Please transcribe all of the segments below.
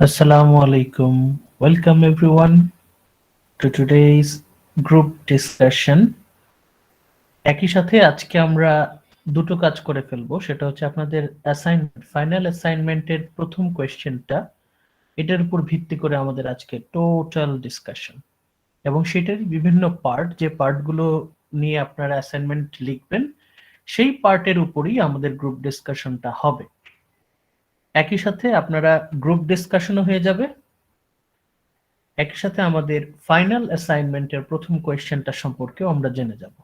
Assalamu alaikum. Welcome everyone to today's group discussion. একই সাথে আজকে আমরা দুটো কাজ করে ফেলবো, সেটা হচ্ছে আপনাদের অ্যাসাইনমেন্ট, ফাইনাল অ্যাসাইনমেন্টের প্রথম কোয়েশ্চেনটা, এটার উপর ভিত্তি করে আমাদের আজকে টোটাল ডিসকাশন, এবং সেটার বিভিন্ন পার্ট, যে পার্টগুলো নিয়ে আপনারা অ্যাসাইনমেন্ট লিখবেন সেই পার্টের উপরই আমাদের গ্রুপ ডিসকাশনটা হবে। একই সাথে আপনারা গ্রুপ ডিসকাশনও হয়ে যাবে, একই সাথে আমাদের ফাইনাল অ্যাসাইনমেন্টের প্রথম কোয়েশ্চেনটা সম্পর্কেও আমরা জেনে যাব।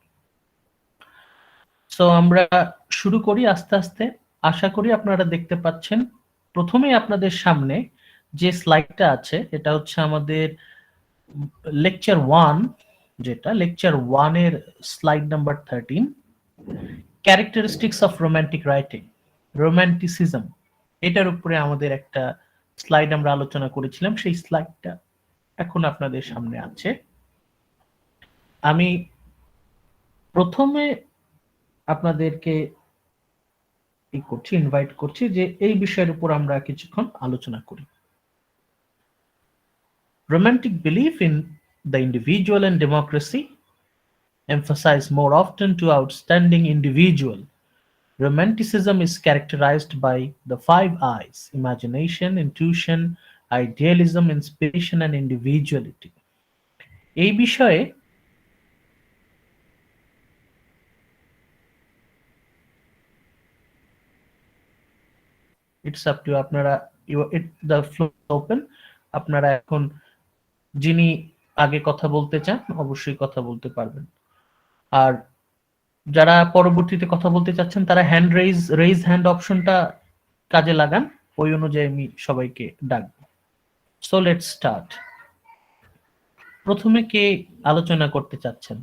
সো আমরা শুরু করি আস্তে আস্তে। আশা করি আপনারা দেখতে পাচ্ছেন প্রথমেই আপনাদের সামনে যে স্লাইডটা আছে, এটা হচ্ছে আমাদের লেকচার 1, যেটা লেকচার 1 এর slide number 13, characteristics of romantic writing, romanticism. এটার উপরে আমাদের একটা স্লাইড আমরা আলোচনা করেছিলাম, সেই স্লাইডটা এখন আপনাদের সামনে আছে। আমি প্রথমে আপনাদেরকে ইনভাইট করছি যে এই বিষয়ের উপর আমরা কিছুক্ষণ আলোচনা করি। Romantic belief in the individual and democracy emphasize more often to outstanding individual. Romanticism is characterized by the 5 I's: imagination, intuition, idealism, inspiration and individuality. এই বিষয়ে ইটস আপ টু আপনারা, দ্য ফ্লোর ওপেন। আপনারা এখন যিনি আগে কথা বলতে চান অবশ্যই কথা বলতে পারবেন, আর যারা পরবর্তীতে কথা বলতে চাচ্ছেন তারা রেইজ হ্যান্ড অপশনটা কাজে লাগান, ওই অনুযায়ী আমি সবাইকে ডাকবো। So let's start. প্রথমে কে আলোচনা করতে চাচ্ছেন?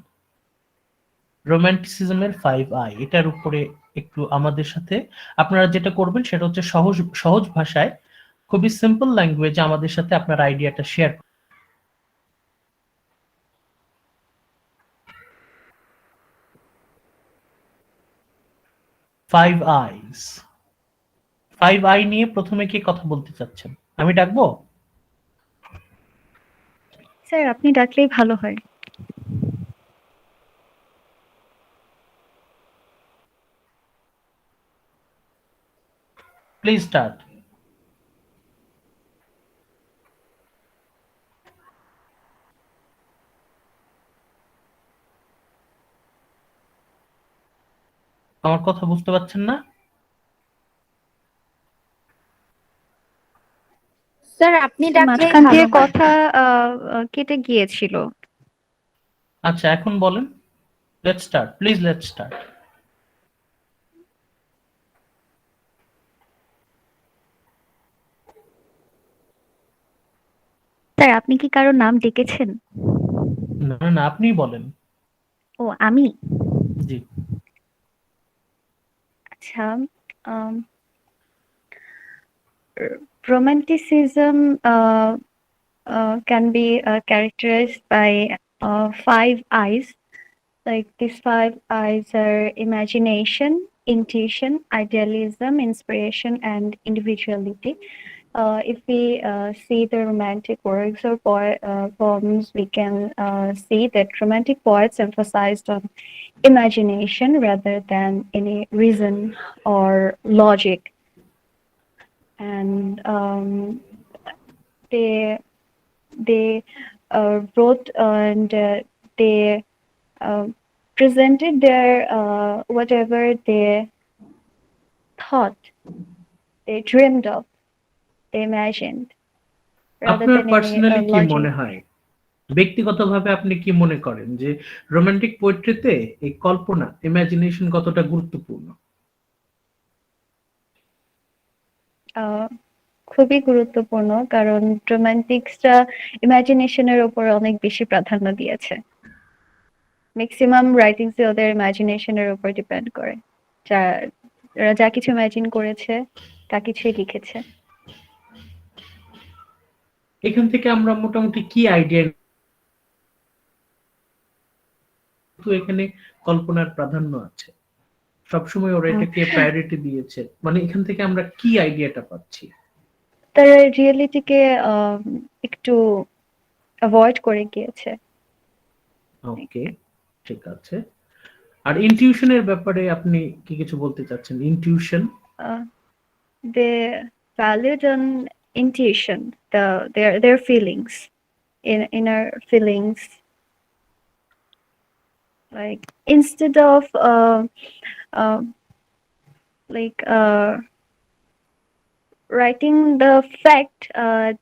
রোমান্টিসিজমের 5 I, এটার উপরে একটু আমাদের সাথে আপনারা যেটা করবেন সেটা হচ্ছে সহজ সহজ ভাষায়, খুবই সিম্পল ল্যাঙ্গুয়েজে আমাদের সাথে আপনার আইডিয়াটা শেয়ার। 5 I's, 5 I নিয়ে প্রথমে কে কথা বলতে চাচ্ছেন? আমি ডাকবো? স্যার আপনি ডাকলেই ভালো হয়। Please start. আমার কথা বুঝতে পারছেন না? স্যার আপনি ডাকলেই মাঝখান ভালো দিয়ে হয়। কথা কেটে গিয়েছিল। আচ্ছা এখন বলেন। Let's start, please let's start. Sir আপনি কি কারো নাম ডেকেছেন? না না, আপনিই বলেন। ও আমি? জি। আচ্ছা, আম, romanticism can be characterized by 5 I's. Like these 5 I's are imagination, intuition, idealism, inspiration, and individuality. If we see the romantic works or poems, we can see that romantic poets emphasized on imagination rather than any reason or logic. And they wrote and they uh, presented their whatever they thought, they dreamed of, they imagined, rather আপনার than any personally কি logic. মনে হয়, ব্যক্তিগতভাবে আপনি কি মনে করেন যে রোমান্টিক পোয়েট্রিতে এই কল্পনা, ইমাজিনেশন কতটা গুরুত্বপূর্ণ? খুবই গুরুত্বপূর্ণ, কারণ রোমান্টিক্সরা ইমাজিনেশনের উপর অনেক বেশি প্রাধান্য দিয়েছে। ম্যাক্সিমাম রাইটিংস ওদের ইমাজিনেশনের উপর ডিপেন্ড করে। ওরা যা কিছু ইমাজিন করেছে তা কিছুই লিখেছে। এখান থেকে আমরা মোটামুটি কি আইডিয়া, এখানে কল্পনার প্রাধান্য আছে, সবসময় ওরা এটাকে প্রায়োরিটি দিয়েছে, মানে এখান থেকে আমরা কি আইডিয়াটা পাচ্ছি? তারা রিয়েলিটিকে একটু অ্যাভয়েড করে গিয়েছে। ওকে, ঠিক আছে। আর ইনটিউশনের ব্যাপারে আপনি কি কিছু বলতে চাচ্ছেন? Intuition, They valued on intuition, their feelings, inner feelings. Like instead of uh, like writing the fact,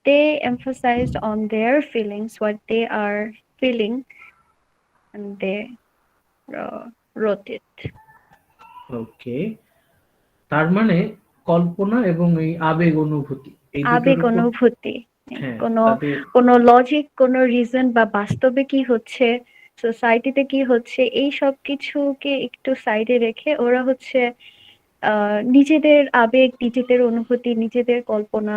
they emphasized on their feelings, what they are feeling, and they wrote it. ওকে। তার মানে কল্পনা এবং এই আবেগ অনুভূতি, এই দুটোর আবেগ উপর, অনুভূতি, হ্যাঁ, কোনো তাদের কোনো লজিক, কোনো রিজন বা বাস্তবে কি হচ্ছে, সোসাইটিতে কি হচ্ছে, এই সব কিছুকে একটু সাইডে রেখে ওরা হচ্ছে নিজেদের আবেগ, নিজেদের অনুভূতি, নিজেদের কল্পনা,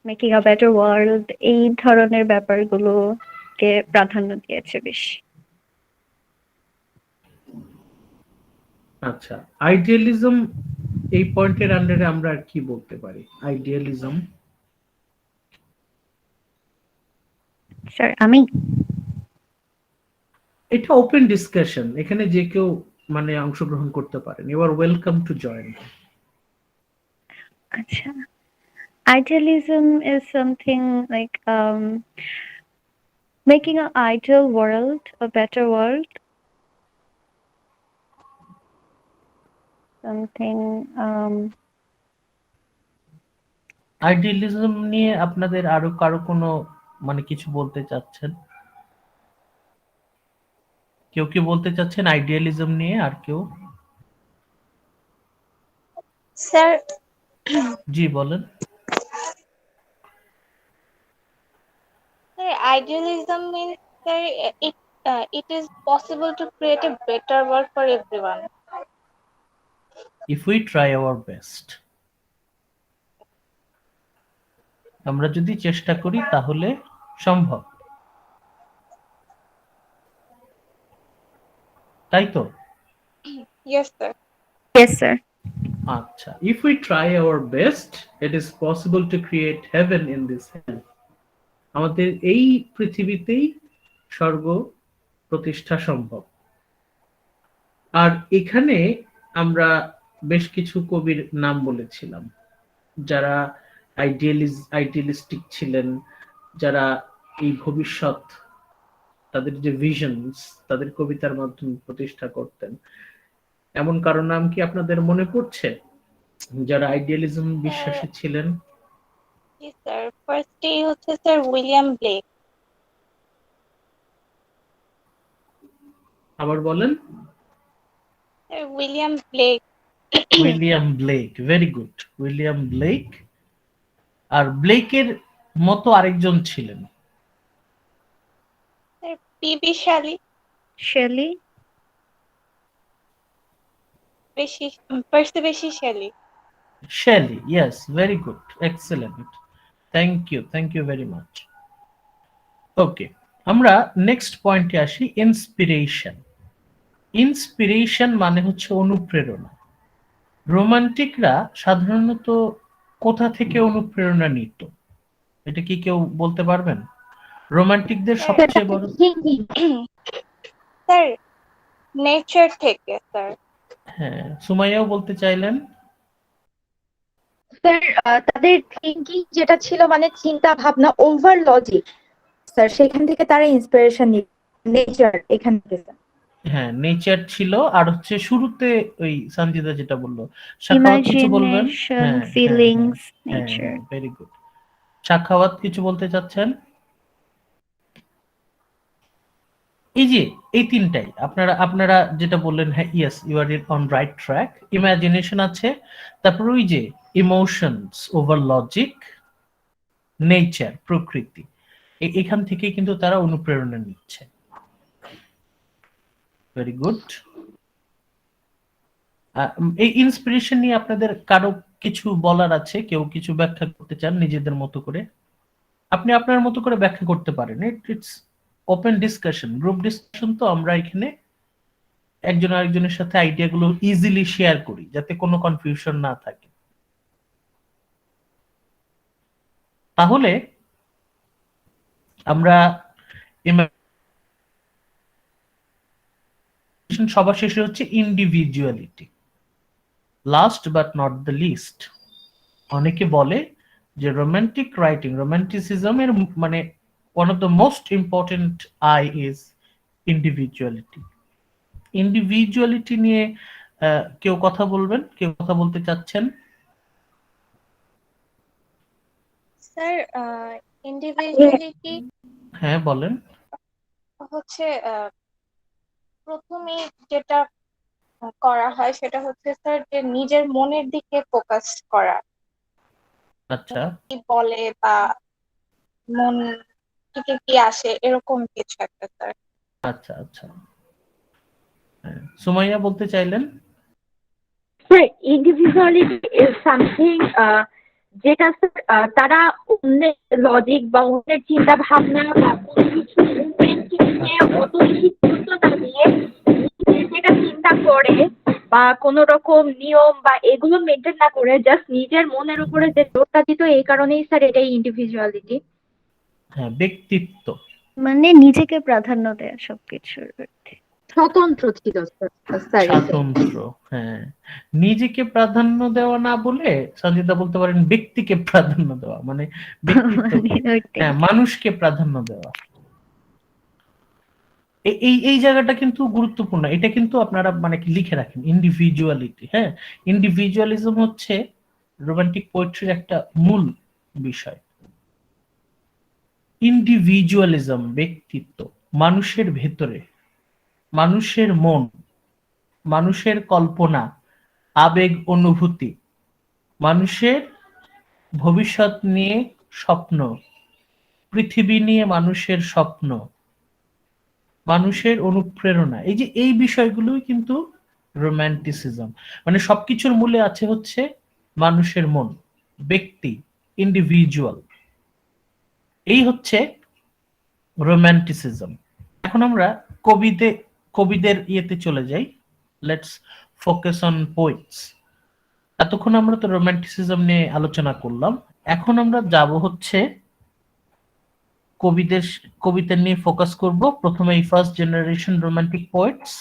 মেকিং আ বেটার ওয়ার্ল্ড, এই ধরনের ব্যাপারগুলোকে প্রাধান্য দিয়েছে বেশি। আচ্ছা, আইডিয়ালিজম, এই পয়েন্টের আন্ডারে আমরা আর কি বলতে পারি? আইডিয়ালিজম, স্যার আমি এটা ওপেন ডিসকাশন, এখানে যে কেউ মানে অংশগ্রহণ করতে পারেন। You are welcome to join. আচ্ছা, idealism is something like making an ideal world a better world, something idealism নিয়ে আপনাদের আরো কারো কোনো মানে কিছু বলতে চাচ্ছেন? কেউ কি বলতে চাচ্ছেন আইডিয়ালিজম নিয়ে? আর কেউ? স্যার জি বলেন। idealism means sir, it is possible to create a better world for everyone. If we try our best, আমরা যদি চেষ্টা করি তাহলে সম্ভব, তাই তো? Yes sir. yes sir. আচ্ছা, if we try our best it is possible to create heaven in this hell. আমাদের এই পৃথিবীতেই স্বর্গ প্রতিষ্ঠা সম্ভব। আর এখানে আমরা বেশ কিছু কবির নাম বলেছিলাম যারা আইডিয়ালিস্টিক ছিলেন, যারা এই ভবিষ্যৎ, তাদের যে ভিশনস, তাদের কবিতার মাধ্যমে প্রতিষ্ঠা করতেন। এমন কারো নাম কি আপনাদের মনে পড়ছে যারা আইডিয়ালিজম বিশ্বাসী ছিলেন? Yes sir. Firstly হচ্ছে স্যার উইলিয়াম ব্লেক। আবার বলেন। William Blake. William Blake, very good, William Blake. আর ব্লেকের মতো আরেকজন ছিলেন। PB Shelley. Shelley. Percy Shelley. Shelley, yes, very good, excellent, thank you very much. Okay, আমরা নেক্সট পয়েন্টে আসি, ইন্সপিরেশন। ইন্সপিরেশন মানে হচ্ছে অনুপ্রেরণা। রোমান্টিকরা সাধারণত কোথা থেকে অনুপ্রেরণা নিত? এটা কি কেউ বলতে পারবেন? রোমান্টিকদের সবচেয়ে বড়, স্যার নেচার থেকে স্যার। হ্যাঁ, সুমাইয়াও বলতে চাইলেন। স্যার তাদের থিঙ্কিং যেটা ছিল মানে চিন্তা ভাবনা ওভার লজিক স্যার, সেখান থেকে তারা ইন্সপিরেশন নিত, নেচার এখান থেকে স্যার। হ্যাঁ, নেচার ছিল। আর হচ্ছে শুরুতে ওই সঞ্জিদা যেটা বললো, সাখাওয়াত কিছু বলবেন? Imagination, feelings, হ্যাঁ, nature. Very good. সাখাওয়াত কিছু বলতে চাচ্ছেন? এই যে এই তিনটাই আপনারা আপনারা যেটা বললেন, হ্যাঁ, yes, you are on right track. Imagination আছে, তারপর ওই যে ইমোশনস ওভার লজিক, নেচার, প্রকৃতি, এখান থেকে কিন্তু তারা অনুপ্রেরণা নিচ্ছে। Very good. এই ইন্সপিরেশন নিয়ে আপনাদের কারো কিছু বলার আছে? কেউ কিছু ব্যাখ্যা করতে চান নিজেদের মতো করে? আপনি আপনার মতো করে ব্যাখ্যা করতে পারেন। It's open discussion, group discussion. তো আমরা এখানে একজন আরেকজনের সাথে আইডিয়াগুলো ইজিলি শেয়ার করি যাতে কোনো কনফিউশন না থাকে। তাহলে আমরা সবার শেষে হচ্ছে individuality, last but not the least. অনেকে বলে যে রোমান্টিক রাইটিং, রোমান্টিসিজমের মানে one of the most important I is individuality. Individuality নিয়ে কেউ কথা বলবেন, কেউ কথা বলতে চাচ্ছেন? স্যার, ইন্ডিভিজুয়ালিটি হ্যাঁ বলেন। হচ্ছে প্রথমে যেটা করা হয় সেটা হচ্ছে স্যার যে নিজের মনের দিকে ফোকাস করা, আচ্ছা কি বলে বা মন থেকে কি আসে এরকম কিছু একটা স্যার। আচ্ছা আচ্ছা, সুমাইয়া বলতে চাইলেন? ইন্ডিভিজুয়ালিটি ইজ সামথিং যেটা তারা অন্যের লজিক বা অন্যের চিন্তা ভাবনা বা কোনো কিছু নিয়ে অত বেশি গুরুত্ব না দিয়ে নিজে যেটা চিন্তা করে বা কোনো রকম নিয়ম বা এগুলো মেনটেন না করে জাস্ট নিজের মনের উপরে যে জোরটা দিত, এই কারণেই স্যার এটাই ইন্ডিভিজুয়ালিটি। হ্যাঁ, ব্যক্তিত্ব, মানে নিজেকে প্রাধান্য দেয়া সবকিছুর মধ্যে। স্বতন্ত্র ছিল স্যার। স্বাতন্ত্র্য। হ্যাঁ, নিজেকে প্রাধান্য দেওয়া না বলে সঞ্জিতা বলতে পারেন ব্যক্তিকে প্রাধান্য দেওয়া, মানে ব্যক্তিত্ব, মানে ওইটাই। হ্যাঁ, মানুষকে প্রাধান্য দেওয়া। এই এই জায়গাটা কিন্তু গুরুত্বপূর্ণ, এটা কিন্তু আপনারা মানে কি লিখে রাখেন, ইন্ডিভিজুয়ালিটি। হ্যাঁ, ইন্ডিভিজুয়ালিজম হচ্ছে রোমান্টিক পোয়েট্রির একটা মূল বিষয়। ইন্ডিভিজুয়ালিজম, ব্যক্তিত্ব, মানুষের ভেতরে, মানুষের মন, মানুষের কল্পনা, আবেগ, অনুভূতি, মানুষের ভবিষ্যৎ নিয়ে স্বপ্ন, পৃথিবী নিয়ে মানুষের স্বপ্ন, মানুষের অনুপ্রেরণা, এই যে এই বিষয়গুলোই কিন্তু রোম্যান্টিসিজম। মানে সবকিছুর মূলে আছে হচ্ছে মানুষের মন, ব্যক্তি, ইন্ডিভিজুয়াল, এই হচ্ছে রোম্যান্টিসিজম। এখন আমরা কবিদের ইয়েতে চলে যাই। Let's focus on poets. এতক্ষণ আমরা তো রোম্যান্টিসিজম নিয়ে আলোচনা করলাম, এখন আমরা যাব হচ্ছে কবিতা নিয়ে ফোকাস করব। প্রথমে এই first generation romantic poets,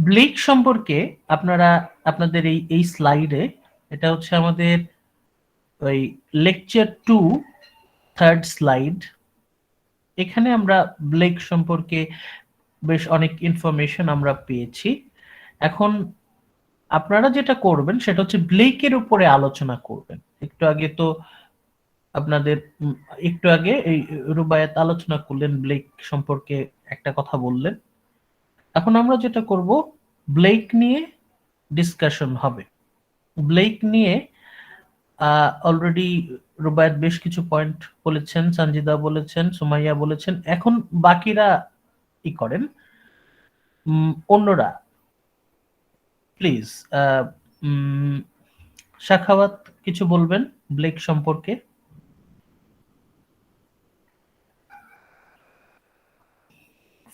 Blake সম্পর্কে আপনারা আপনাদের এই স্লাইডে, এটা হচ্ছে আমাদের ওই লেকচার 2 থার্ড স্লাইড, এখানে আমরা ব্লেক সম্পর্কে বেশ অনেক ইনফরমেশন আমরা পেয়েছি। এখন আপনারা যেটা করবেন সেটা হচ্ছে ব্লেকের উপরে আলোচনা করবেন। একটু আগে তো আপনাদের একটু আগে এই রুবায়াত আলোচনা করলেন, ব্লেক সম্পর্কে একটা কথা বললেন। এখন আমরা যেটা করব, ব্লেক নিয়ে ডিসকাশন হবে। ব্লেক নিয়ে অলরেডি রুবায়াত বেশ কিছু পয়েন্ট বলেছেন, সঞ্জিদা বলেছেন, সুমাইয়া বলেছেন। এখন বাকিরা ই করেন, অন্যরা প্লিজ। শাখাওয়াত কিছু বলবেন ব্লেক সম্পর্কে?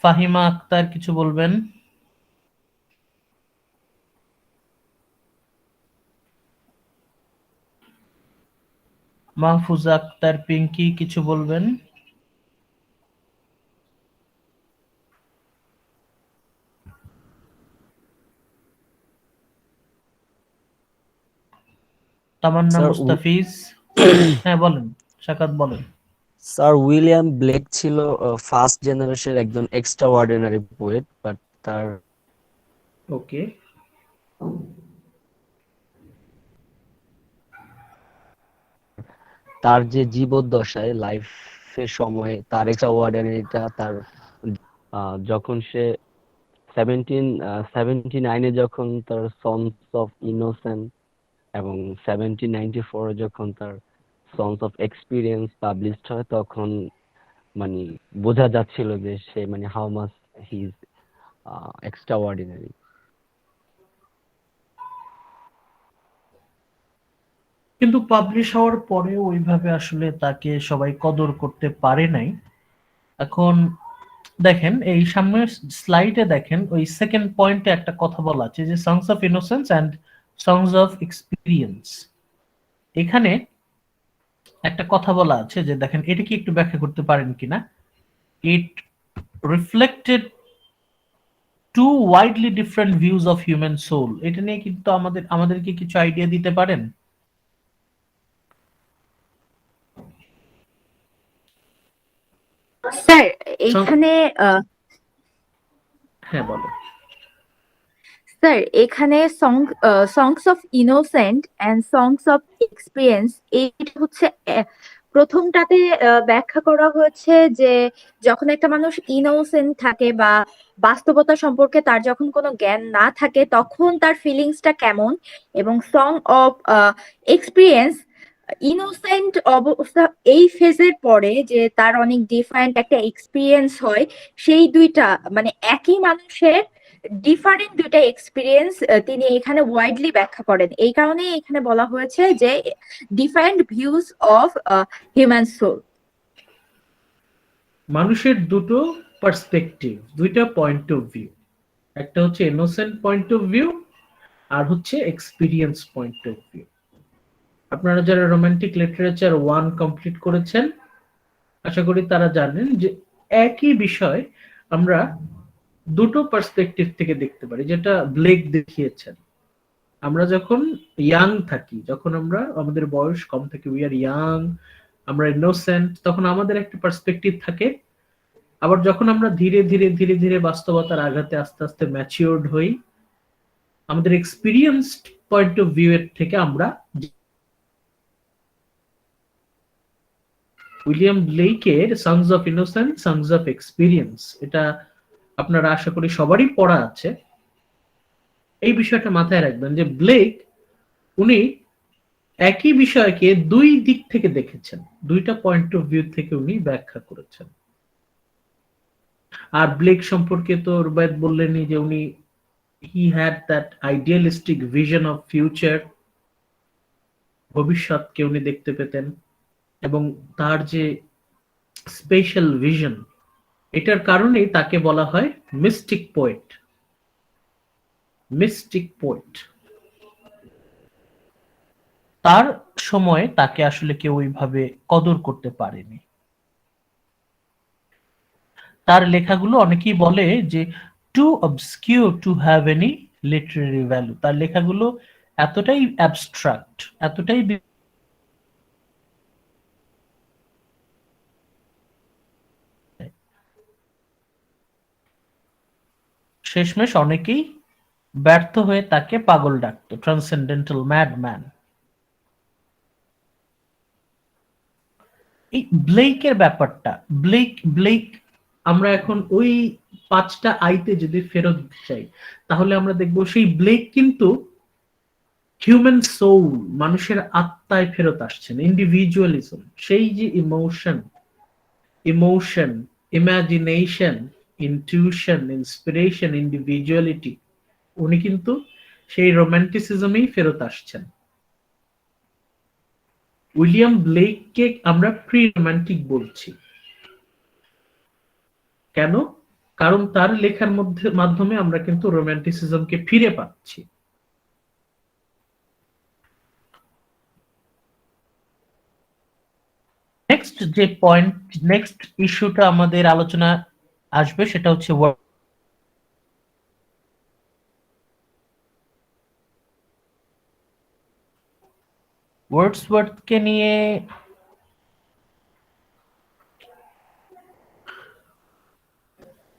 ফাহিমা আক্তার কিছু বলবেন? মাহফুজা আক্তার পিঙ্কি কিছু বলবেন? তামান্না স্যার মুস্তাফিজ? হ্যাঁ বলেন, শাকাত বলেন। স্যার উইলিয়াম ব্লেক ছিল ফার্স্ট জেনারেশনের একজন এক্সট্রা অর্ডিনারি পোয়েট, বাট ওকে, তার যে জীবদ্দশায় লাইফের সময় তার এক্সট্রা অর্ডিনারিটা তার যখন সে 1779-এ যখন তার সন্স অফ ইনোসেন্ট এবং 1794-এ যখন তার সন্স অফ এক্সপিরিয়েন্স পাবলিশড হয়, তখন মানে বোঝা যাচ্ছিল যে সে মানে how much he is extra ordinary. কিন্তু পাবলিশ হওয়ার পরে ওইভাবে আসলে তাকে সবাই কদর করতে পারে নাই। এখন দেখেন এই সামনের স্লাইডে দেখেন, ওই সেকেন্ড পয়েন্টে একটা কথা বলা আছে যে সংস of innocence and songs of experience. এখানে একটা কথা বলা আছে যে দেখেন এটা কি একটু ব্যাখ্যা করতে পারেন কিনা। It reflected two widely different views of human soul. এটা নিয়ে কিন্তু আমাদেরকে কিছু আইডিয়া দিতে পারেন? স্যার এইখানে হ্যাঁ বলো। স্যার এখানে songs of innocent and songs of experience এইটা হচ্ছে প্রথমটাতে ব্যাখ্যা করা হয়েছে যে যখন একটা মানুষ ইনোসেন্ট থাকে বা বাস্তবতা সম্পর্কে তার যখন কোনো জ্ঞান না থাকে তখন তার ফিলিংসটা কেমন, এবং সং অফ এক্সপিরিয়েন্স ইনোসেন্ট অবস্থা এই ফেজের পরে যে তার অনেক ডিফারেন্ট একটা এক্সপিরিয়েন্স হয়, সেই দুইটা মানে একই মানুষের ডিফারেন্ট দুইটা এক্সপিরিয়েন্স তিনি এখানে ওয়াইডলি ব্যাখ্যা করেন। এই কারণে এখানে বলা হয়েছে যে different views of human soul. মানুষের দুটো পার্সপেক্টিভ, দুইটা পয়েন্ট অফ ভিউ, একটা হচ্ছে ইনোসেন্ট পয়েন্ট অফ ভিউ আর হচ্ছে এক্সপিরিয়েন্স পয়েন্ট অফ ভিউ। আপনারা যারা রোমান্টিক লিটারেচার 1 কমপ্লিট করেছেন আশা করি তারা জানেন যে একই বিষয় আমরা দুটো পার্সপেক্টিভ থেকে দেখতে পারি, যেটা ব্লেক দেখিয়েছেন। আমরা যখন ইয়াং থাকি, যখন আমাদের বয়স কম থাকে, উই আর ইয়াং, আমরা ইনোসেন্ট, তখন আমাদের একটা পার্সপেক্টিভ থাকে। আবার যখন আমরা ধীরে ধীরে ধীরে ধীরে বাস্তবতার আঘাতে আস্তে আস্তে ম্যাচিওরড হই, আমাদের এক্সপিরিয়েন্সড পয়েন্ট অফ ভিউ এর থেকে আমরা উইলিয়াম ব্লেকের songs of innocence, songs of experience, এটা আপনারা আশা করি সবারই পড়া আছে। এই বিষয়টা মাথায় রাখবেন যে ব্লেক উনি একই বিষয়কে দুই দিক থেকে দেখেছেন, দুইটা পয়েন্ট অফ ভিউ থেকে উনি ব্যাখ্যা করেছেন। আর ব্লেক সম্পর্কে তো রুবায়েত বললেনই যে উনি he had that idealistic vision of future, ভবিষ্যৎকে উনি দেখতে পেতেন, এবং তার যে স্পেশাল ভিশন, এটার কারণেই তাকে বলা হয় মিস্টিক পোয়েট। Mystic poet. তার সময়ে তাকে আসলে কেউ ওইভাবে কদর করতে পারেনি। তার লেখাগুলো অনেকেই বলে যে too obscure to have any literary value. তার লেখাগুলো এতটাই অ্যাবস্ট্রাক্ট, এতটাই শেষমেশ অনেকেই ব্যর্থ হয়ে তাকে পাগল ডাকতো, ট্রান্সেন্ডেন্টাল ম্যাডম্যান। এই ব্লেকের ব্যাপারটা, ব্লেক আমরা এখন ওই 5টা আইতে যদি ফেরত চাই তাহলে আমরা দেখবো সেই ব্লেক কিন্তু হিউম্যান সোল, মানুষের আত্মায় ফেরত আসছেন, ইন্ডিভিজুয়ালিজম, সেই যে emotion, imagination, intuition, inspiration, individuality, উনি কিন্তু সেই রোমান্টিসিজমেই ফেরত আসছেন। উইলিয়াম ব্লেককে আমরা প্রি রোমান্টিক বলছি কেন? কারণ তার লেখার মাধ্যমে আমরা কিন্তু রোমান্টিসিজমকে ফিরে পাচ্ছি। নেক্সট যে পয়েন্ট, নেক্সট ইস্যুটা আমাদের আলোচনা আসবে সেটা হচ্ছে ওয়ার্ডসওয়ার্থকে নিয়ে।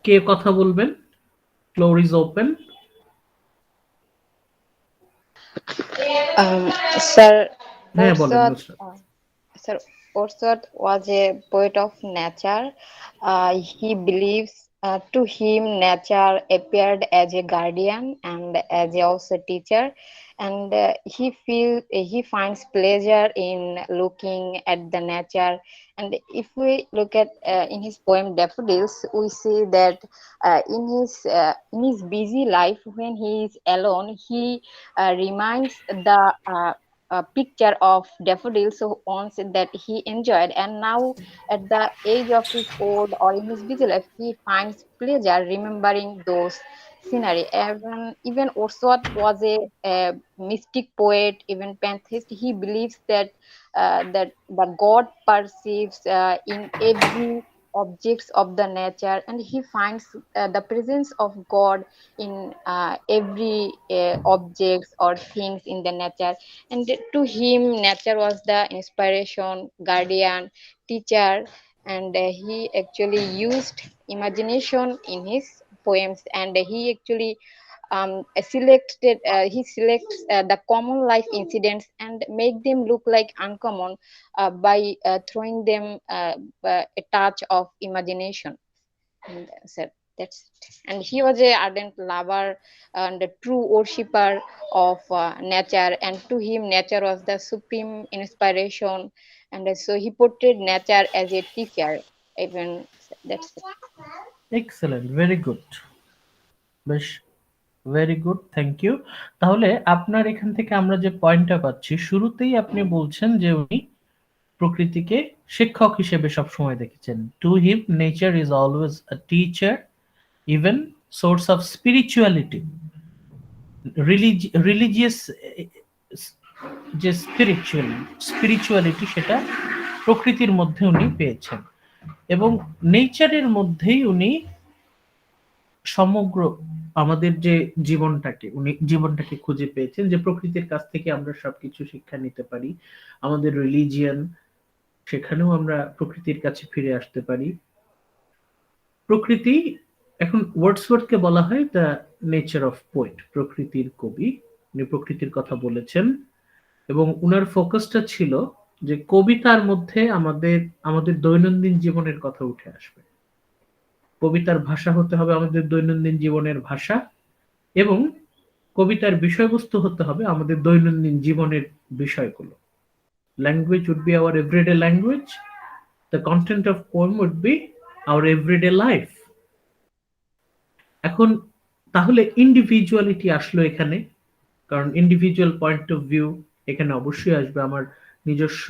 কে কথা বলবেন? Floor is open. Sir, হ্যাঁ বলেন Wordsworth, Nusrat. Sir, Wordsworth was a poet of nature. He believes to him nature appeared as a guardian and as a also teacher, and he finds pleasure in looking at the nature. And if we look at in his poem Daffodils, we see that in his busy life when he is alone, he reminds the picture of daffodils once that he enjoyed, and now at the age of his old or in his busy life he finds pleasure remembering those scenery. Even Wordsworth was a mystic poet, even pantheist. He believes that the God perceives in every objects of the nature, and he finds the presence of God in every objects or things in the nature. And to him, nature was the inspiration, guardian, teacher, and he actually used imagination in his poems, and he actually he selects the common life incidents and make them look like uncommon by throwing them a touch of imagination. And so that's it. And he was a ardent lover and a true worshipper of nature, and to him nature was the supreme inspiration, and so he portrayed nature as a teacher. Even that's it. Excellent, very good, বেশ very good, thank you. তাহলে আপনার এখান থেকে আমরা যে পয়েন্টটা পাচ্ছি, শুরুতেই আপনি বলছেন যে উনি প্রকৃতিকে শিক্ষক হিসেবে সব সময় দেখেছেন। To him nature is always a teacher, even source of spirituality, religious যে স্পিরিচুয়ালিটি সেটা প্রকৃতির মধ্যে উনি পেয়েছেন, এবং নেচারের মধ্যেই উনি সমগ্র আমাদের যে জীবনটাকে খুঁজে পেয়েছেন, যে প্রকৃতির কাছ থেকে আমরা সবকিছু শিক্ষা নিতে পারি। আমাদের রিলিজিয়ান, সেখানেও আমরা প্রকৃতির কাছে ফিরে আসতে পারি। প্রকৃতি, এখন ওয়ার্ডসওয়ার্থকে বলা হয় দ্য নেচার অফ পোয়েট, প্রকৃতির কবি। উনি প্রকৃতির কথা বলেছেন এবং উনার ফোকাসটা ছিল যে কবিতার মধ্যে আমাদের দৈনন্দিন জীবনের কথা উঠে আসবে। কবিতার ভাষা হতে হবে আমাদের দৈনন্দিন জীবনের ভাষা, এবং কবিতার বিষয়বস্তু হতে হবে আমাদের দৈনন্দিন জীবনের বিষয়গুলো। Language would be our everyday language, the content of poem would be our everyday life. এখন তাহলে ইন্ডিভিজুয়ালিটি আসলো এখানে, কারণ ইন্ডিভিজুয়াল পয়েন্ট অফ ভিউ এখানে অবশ্যই আসবে। আমার নিজস্ব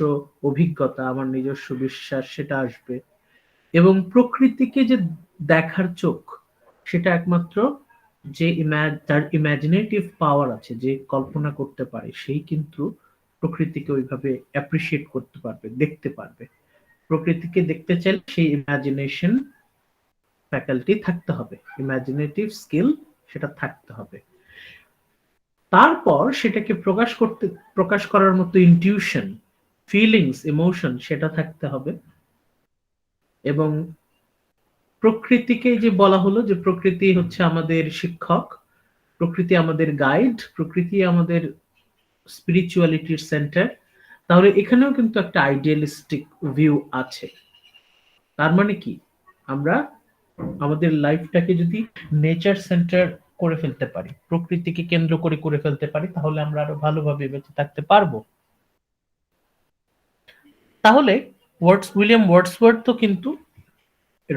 অভিজ্ঞতা, আমার নিজস্ব বিশ্বাস, সেটা আসবে। এবং প্রকৃতিকে যে দেখার চোখ, সেটা একমাত্র যে তার ইমাজিনেটিভ পাওয়ার আছে, যে কল্পনা করতে পারে, সেই কিন্তু প্রকৃতিকে ওইভাবে অ্যাপ্রিসিয়েট করতে পারবে, দেখতে পারবে। প্রকৃতিকে দেখতে চাইলে সেই ইমাজিনেশন ফ্যাকাল্টি থাকতে হবে, ইমাজিনেটিভ স্কিল সেটা থাকতে হবে। তারপর সেটাকে প্রকাশ করার মতো ইনটিউশন, ফিলিংস, ইমোশন সেটা থাকতে হবে। এবং প্রকৃতিকে যে বলা হলো যে প্রকৃতি হচ্ছে আমাদের শিক্ষক, প্রকৃতি আমাদের গাইড, প্রকৃতি আমাদের স্পিরিচুয়ালিটির সেন্টার, তাহলে এখানেও কিন্তু একটা আইডিয়ালিস্টিক ভিউ আছে। তার মানে কি, আমরা আমাদের লাইফটাকে যদি নেচার সেন্টার করে ফেলতে পারি, প্রকৃতিকে কেন্দ্র করে ফেলতে পারি, তাহলে আমরা আরো ভালোভাবে বেঁচে থাকতে পারবো। তাহলে উইলিয়াম ওয়ার্ডসওয়ার্থ তো কিন্তু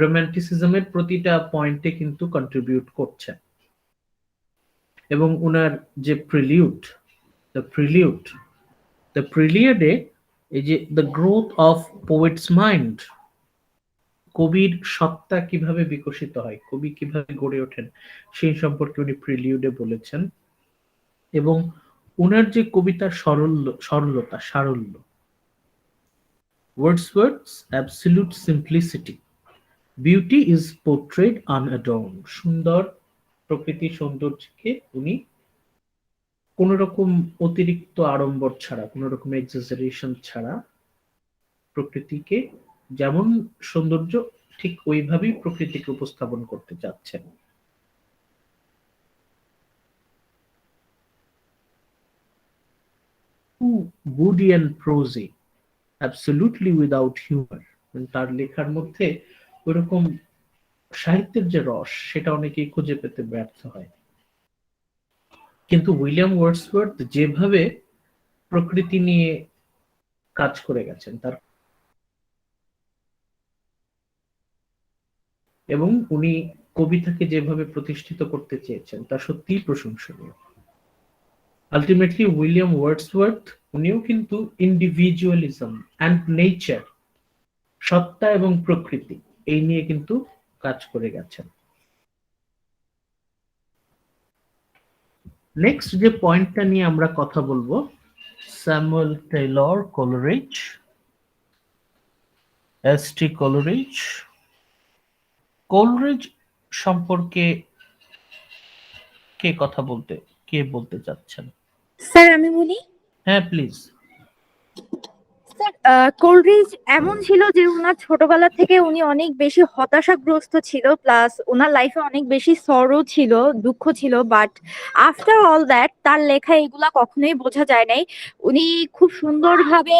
রোম্যান্টিসিজমের প্রতিটা পয়েন্টে কিন্তু কন্ট্রিবিউট করছেন, এবং উনার যে প্রিলিউডে এই যে the growth of poet's mind, কবির সত্তা কিভাবে বিকশিত হয়, কবি কিভাবে গড়ে ওঠেন, সেই সম্পর্কে উনি প্রিলিউডে বলেছেন। এবং উনার যে কবিতার সারল্য, Wordsworth's absolute simplicity, beauty is portrayed unadorned, সুন্দর প্রকৃতির সৌন্দর্যকে উনি কোন রকম অতিরিক্ত আড়ম্বর ছাড়া, কোন রকম এক্সাজারেশন ছাড়া প্রকৃতিকে যেমন সৌন্দর্য ঠিক ওইভাবেই প্রকৃতিকে উপস্থাপন করতে চাচ্ছেন। Woody and prosy, absolutely without humor, তার লেখার মধ্যে ওইরকম সাহিত্যের যে রস, সেটা অনেকেই খুঁজে পেতে ব্যর্থ হয়। কিন্তু উইলিয়াম ওয়ার্ডসওয়ার্থ যেভাবে প্রকৃতি নিয়ে কাজ করে গেছেন, তার এবং উনি কবিতাকে যেভাবে প্রতিষ্ঠিত করতে চেয়েছেন, তা সত্যিই প্রশংসনীয়। আলটিমেটলি উইলিয়াম ওয়ার্ডসওয়ার্থ উনিও কিন্তু ইন্ডিভিজুয়ালিজম অ্যান্ড নেচার, সত্তা এবং প্রকৃতি, এই নিয়ে কিন্তু কাজ করে গেছেন। নেক্সট যে পয়েন্টটা নিয়ে আমরা কথা বলবো, Samuel Taylor Coleridge, S T. Coleridge. Coleridge সম্পর্কে কে বলতে চাচ্ছেন? স্যার আমি বলি। হ্যাঁ প্লিজ। স্যার কোলরিজ এমন ছিল যে ওনার ছোটবেলা থেকে উনি অনেক বেশি হতাশাগ্রস্ত ছিল, প্লাস ওনার লাইফে অনেক বেশি সরো ছিল, দুঃখ ছিল, বাট আফটার অল দ্যাট তার লেখা এগুলা কখনোই বোঝা যায় নাই। উনি খুব সুন্দরভাবে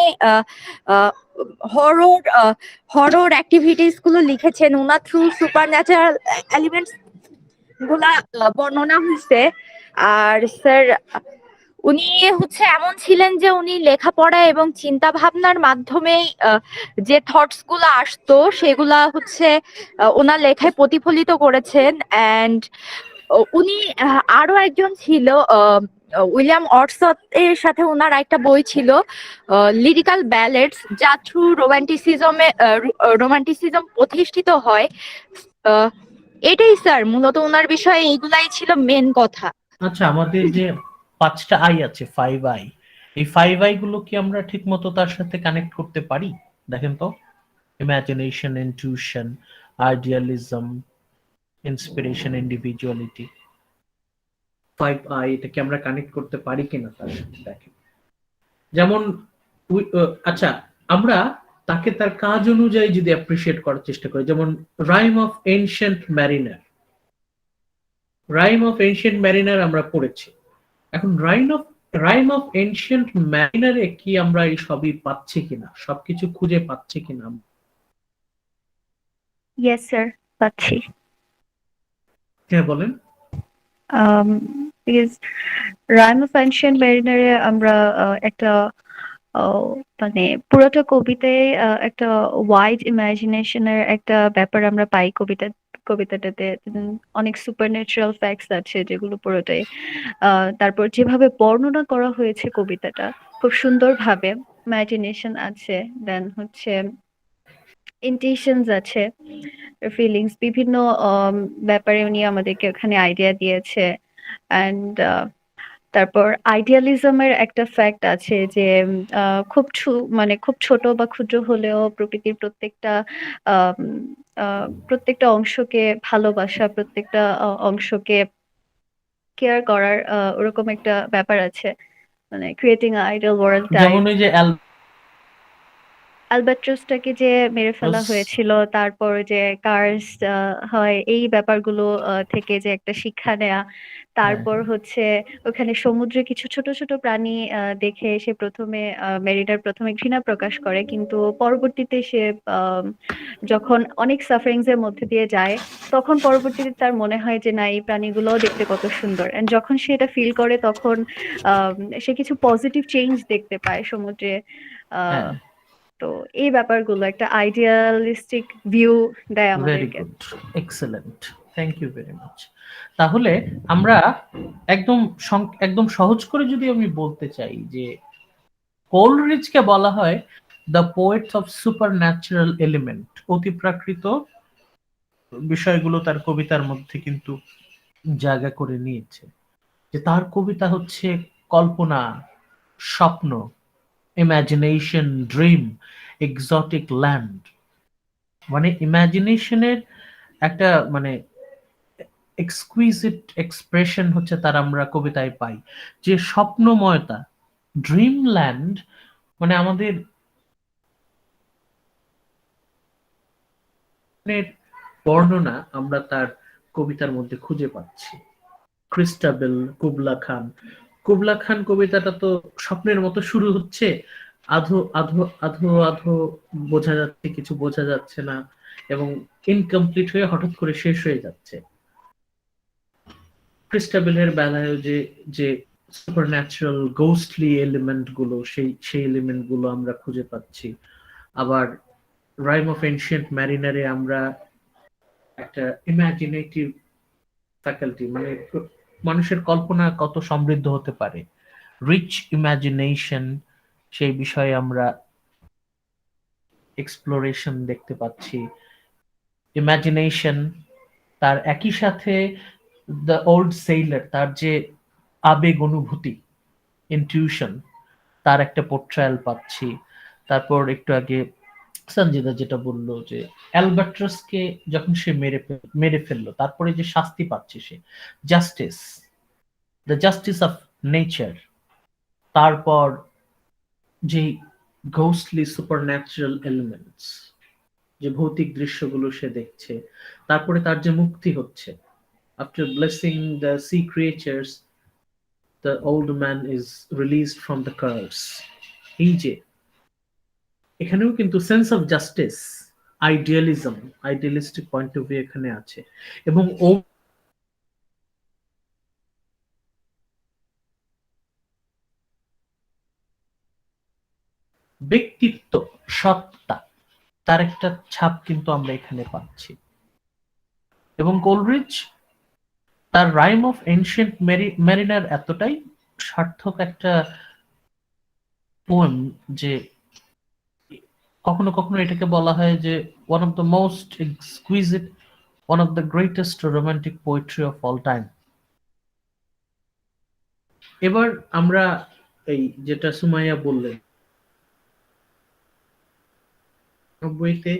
হরর হরর অ্যাক্টিভিটিস গুলো লিখেছেন, ওনার থ্রু সুপার ন্যাচারাল এলিমেন্টস গুলা বর্ণনা হয়েছে। আর স্যার উনি হচ্ছে এমন ছিলেন যে উনি লেখাপড়া এবং চিন্তা ভাবনার মাধ্যমে যে থটস গুলো আসতো সেগুলা হচ্ছে ওনার লেখায় প্রতিফলিত করেছেন। অ্যান্ড উনি আরো একজন ছিল উইলিয়াম অর্সট এর সাথে ওনার একটা বই ছিল লিরিক্যাল ব্যালেডস, যা থ্রু রোমান্টিসিজম প্রতিষ্ঠিত হয়। আহ, এটাই স্যার মূলত ওনার বিষয়ে এইগুলাই ছিল মেন কথা। আচ্ছা, আমাদের যে 5টা আই আছে, 5 আই, এই 5 আই গুলো কি আমরা ঠিক মতো তার সাথে কানেক্ট করতে পারি? দেখেন তো, imagination, intuition, idealism, inspiration, individuality, 5 I, এটাকে আমরা কানেক্ট করতে পারি কিনা তার সাথে? দেখেন, যেমন আচ্ছা, আমরা তাকে তার কাজ অনুযায়ী যদি অ্যাপ্রিসিয়েট করার চেষ্টা করি, যেমন রাইম অফ এনশিয়েন্ট ম্যারিনার আমরা পড়েছি। এখন রাইম অফ এনশিয়েন্ট ম্যারিনারে কি আমরা এই সবই পাচ্ছি কিনা, সবকিছু খুঁজে পাচ্ছি কিনা? ইয়েস স্যার, পাচ্ছি। হ্যাঁ বলেন। বিকজ রাইম অফ এনশিয়েন্ট মেরিনারে আমরা একটা মানে পুরোটা কবিতায় একটা ওয়াইড ইমাজিনেশনের একটা ব্যাপার আমরা পাই কবিতাটাতে। অনেক সুপার ন্যাচারাল ফ্যাক্টস আছে যেগুলো পুরোটাই তারপর যেভাবে বর্ণনা করা হয়েছে কবিতাটা খুব সুন্দরভাবে, ইমাজিনেশন আছে, দেন হচ্ছে ইন্টেনশনস আছে, ফিলিংস, বিভিন্ন ব্যাপারে উনি আমাদেরকে ওখানে আইডিয়া দিয়েছে। অ্যান্ড তারপর আইডিয়ালিজমের একটা ফ্যাক্ট আছে যে মানে খুব ছোট বা ক্ষুদ্র হলেও প্রকৃতির আম, প্রত্যেকটা অংশকে ভালোবাসা, প্রত্যেকটা অংশকে কেয়ার করার ওরকম একটা ব্যাপার আছে, মানে ক্রিয়েটিং আইডিয়াল ওয়ার্ল্ড টাইপ। যেমন ওই যে অ্যালবাট্রসটাকে যে মেরে ফেলা হয়েছিল, তারপর যে কার্স হয়, এই ব্যাপারগুলো থেকে যে একটা শিক্ষা নেয়া। তারপর হচ্ছে ওখানে সমুদ্রে কিছু ছোট ছোট প্রাণী দেখে সে মেরিনার প্রথমে ঘৃণা প্রকাশ করে, কিন্তু পরবর্তীতে সে যখন অনেক সাফারিংস এর মধ্যে দিয়ে যায়, তখন পরবর্তীতে তার মনে হয় যে না, এই প্রাণীগুলোও দেখতে কত সুন্দর। এন্ড যখন সে এটা ফিল করে তখন সে কিছু পজিটিভ চেঞ্জ দেখতে পায় সমুদ্রে। আহ তো এই ব্যাপারগুলো একটা আইডিয়ালিস্টিক ভিউ দেয় ভেরি আমাদেরকে। Good, excellent, thank you very much. তাহলে আমরা একদম সহজ করে যদি আমি বলতে চাই যে কোলরিজকে বলা হয় the poets of supernatural element, অতিপ্রাকৃত বিষয়গুলো তার কবিতার মধ্যে কিন্তু জায়গা করে নিয়েছে। যে তার কবিতা হচ্ছে কল্পনা, স্বপ্ন, ইমাজিনেশন, ড্রিম, এক্সোটিক ল্যান্ড, মানে ইমাজিনেশনের একটা মানে এক্সকুইজিট এক্সপ্রেশন হচ্ছে তার আমরা কবিতায় পাই। যে স্বপ্নময়তা, ড্রিমল্যান্ড, মানে আমাদের বর্ণনা আমরা তার কবিতার মধ্যে খুঁজে পাচ্ছি। ক্রিস্টাবেল, কুবলা খান কবিতাটা তো স্বপ্নের মতো শুরু হচ্ছে, আধো আধো আধো আধো বোঝা যাচ্ছে, কিছু বোঝা যাচ্ছে না, এবং ইনকমপ্লিট হয়ে হঠাৎ করে শেষ হয়ে যাচ্ছে। ক্রিস্টাবেলের বেলায় যে যে সুপার ন্যাচারাল গোস্টলি এলিমেন্ট গুলো, সেই এলিমেন্ট গুলো আমরা খুঁজে পাচ্ছি। আবার রাইম অফ এনশিয়েন্ট ম্যারিনারে আমরা একটা ইমাজিনেটিভ ফ্যাকাল্টি, মানে মানুষের কল্পনা কত সমৃদ্ধ হতে পারে, রিচ ইমাজিনেশন, সেই বিষয়ে আমরা এক্সপ্লোরেশন দেখতে পাচ্ছি। ইমাজিনেশন, তার একই সাথে দ্য ওল্ড সেইলার, তার যে আবেগ অনুভূতি, ইনটিউশন, তার একটা পোর্ট্রায়াল পাচ্ছি। তারপর একটু আগে সঞ্জিদা যেটা বললো যে অ্যালবাট্রাসকে যখন সে মেরে ফেললো, তারপরে যে শাস্তি পাচ্ছে সে, justice, the justice of nature. তারপর যে ঘোস্টলি সুপারন্যাচারাল এলিমেন্টস, যে ভৌতিক দৃশ্যগুলো সে দেখছে, তারপরে তার যে মুক্তি হচ্ছে, after blessing the sea creatures the old man is released from the curse। এই যে এখানেও কিন্তু sense of justice, idealism, idealistic point of view এখানে আছে। এবং ও ব্যক্তিত্ব, সত্তা, তার একটা ছাপ কিন্তু আমরা এখানে পাচ্ছি। এবং কোলরিজ তার রাইম অফ এনশিয়েন্ট মেরিনার এতটাই সার্থক একটা পোয়েম যে কখনো কখনো এটাকে বলা হয় যে one of the most exquisite, one of the greatest romantic poetry of all time. এবার আমরা এই যেটা সুমাইয়া বললেন, বইতে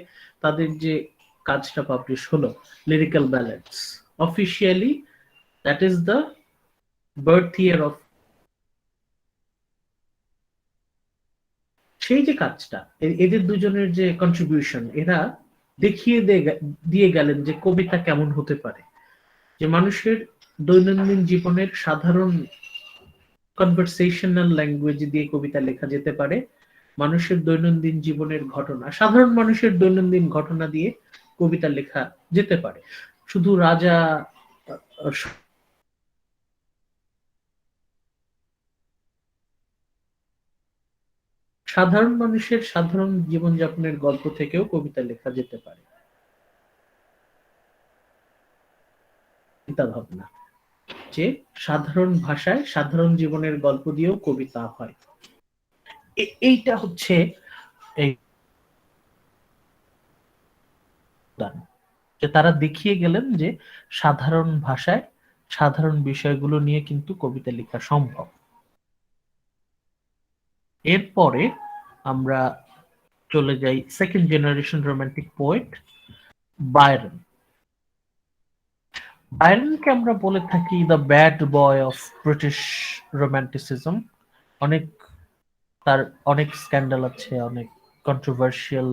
তাদের যে কাজটা পাবলিশ হলো, lyrical balance, officially that is the birth year of, সেই যে কাজটা, এদের দুজনের যে কন্ট্রিবিউশন, এরা দেখিয়ে দিয়ে গেলেন যে কবিতা কেমন হতে পারে, যে মানুষের দৈনন্দিন জীবনের সাধারণ কনভারসেশনাল ল্যাঙ্গুয়েজ দিয়ে কবিতা লেখা যেতে পারে, মানুষের দৈনন্দিন জীবনের ঘটনা, সাধারণ মানুষের দৈনন্দিন ঘটনা দিয়ে কবিতা লেখা যেতে পারে। শুধু রাজা, সাধারণ মানুষের সাধারণ জীবনযাপনের গল্প থেকেও কবিতা লেখা যেতে পারে। চিন্তা ভাবনা যে সাধারণ ভাষায় সাধারণ জীবনের গল্প দিয়েও কবিতা হয়, এইটা হচ্ছে এই যে তারা দেখিয়ে গেলেন যে সাধারণ ভাষায় সাধারণ বিষয়গুলো নিয়ে কিন্তু কবিতা লেখা সম্ভব। এরপরে আমরা চলে যাই second generation romantic poet Byron. বায়রনকে আমরা বলে থাকি the bad boy of British romanticism. তার অনেক স্ক্যান্ডাল আছে, অনেক কন্ট্রোভার্সিয়াল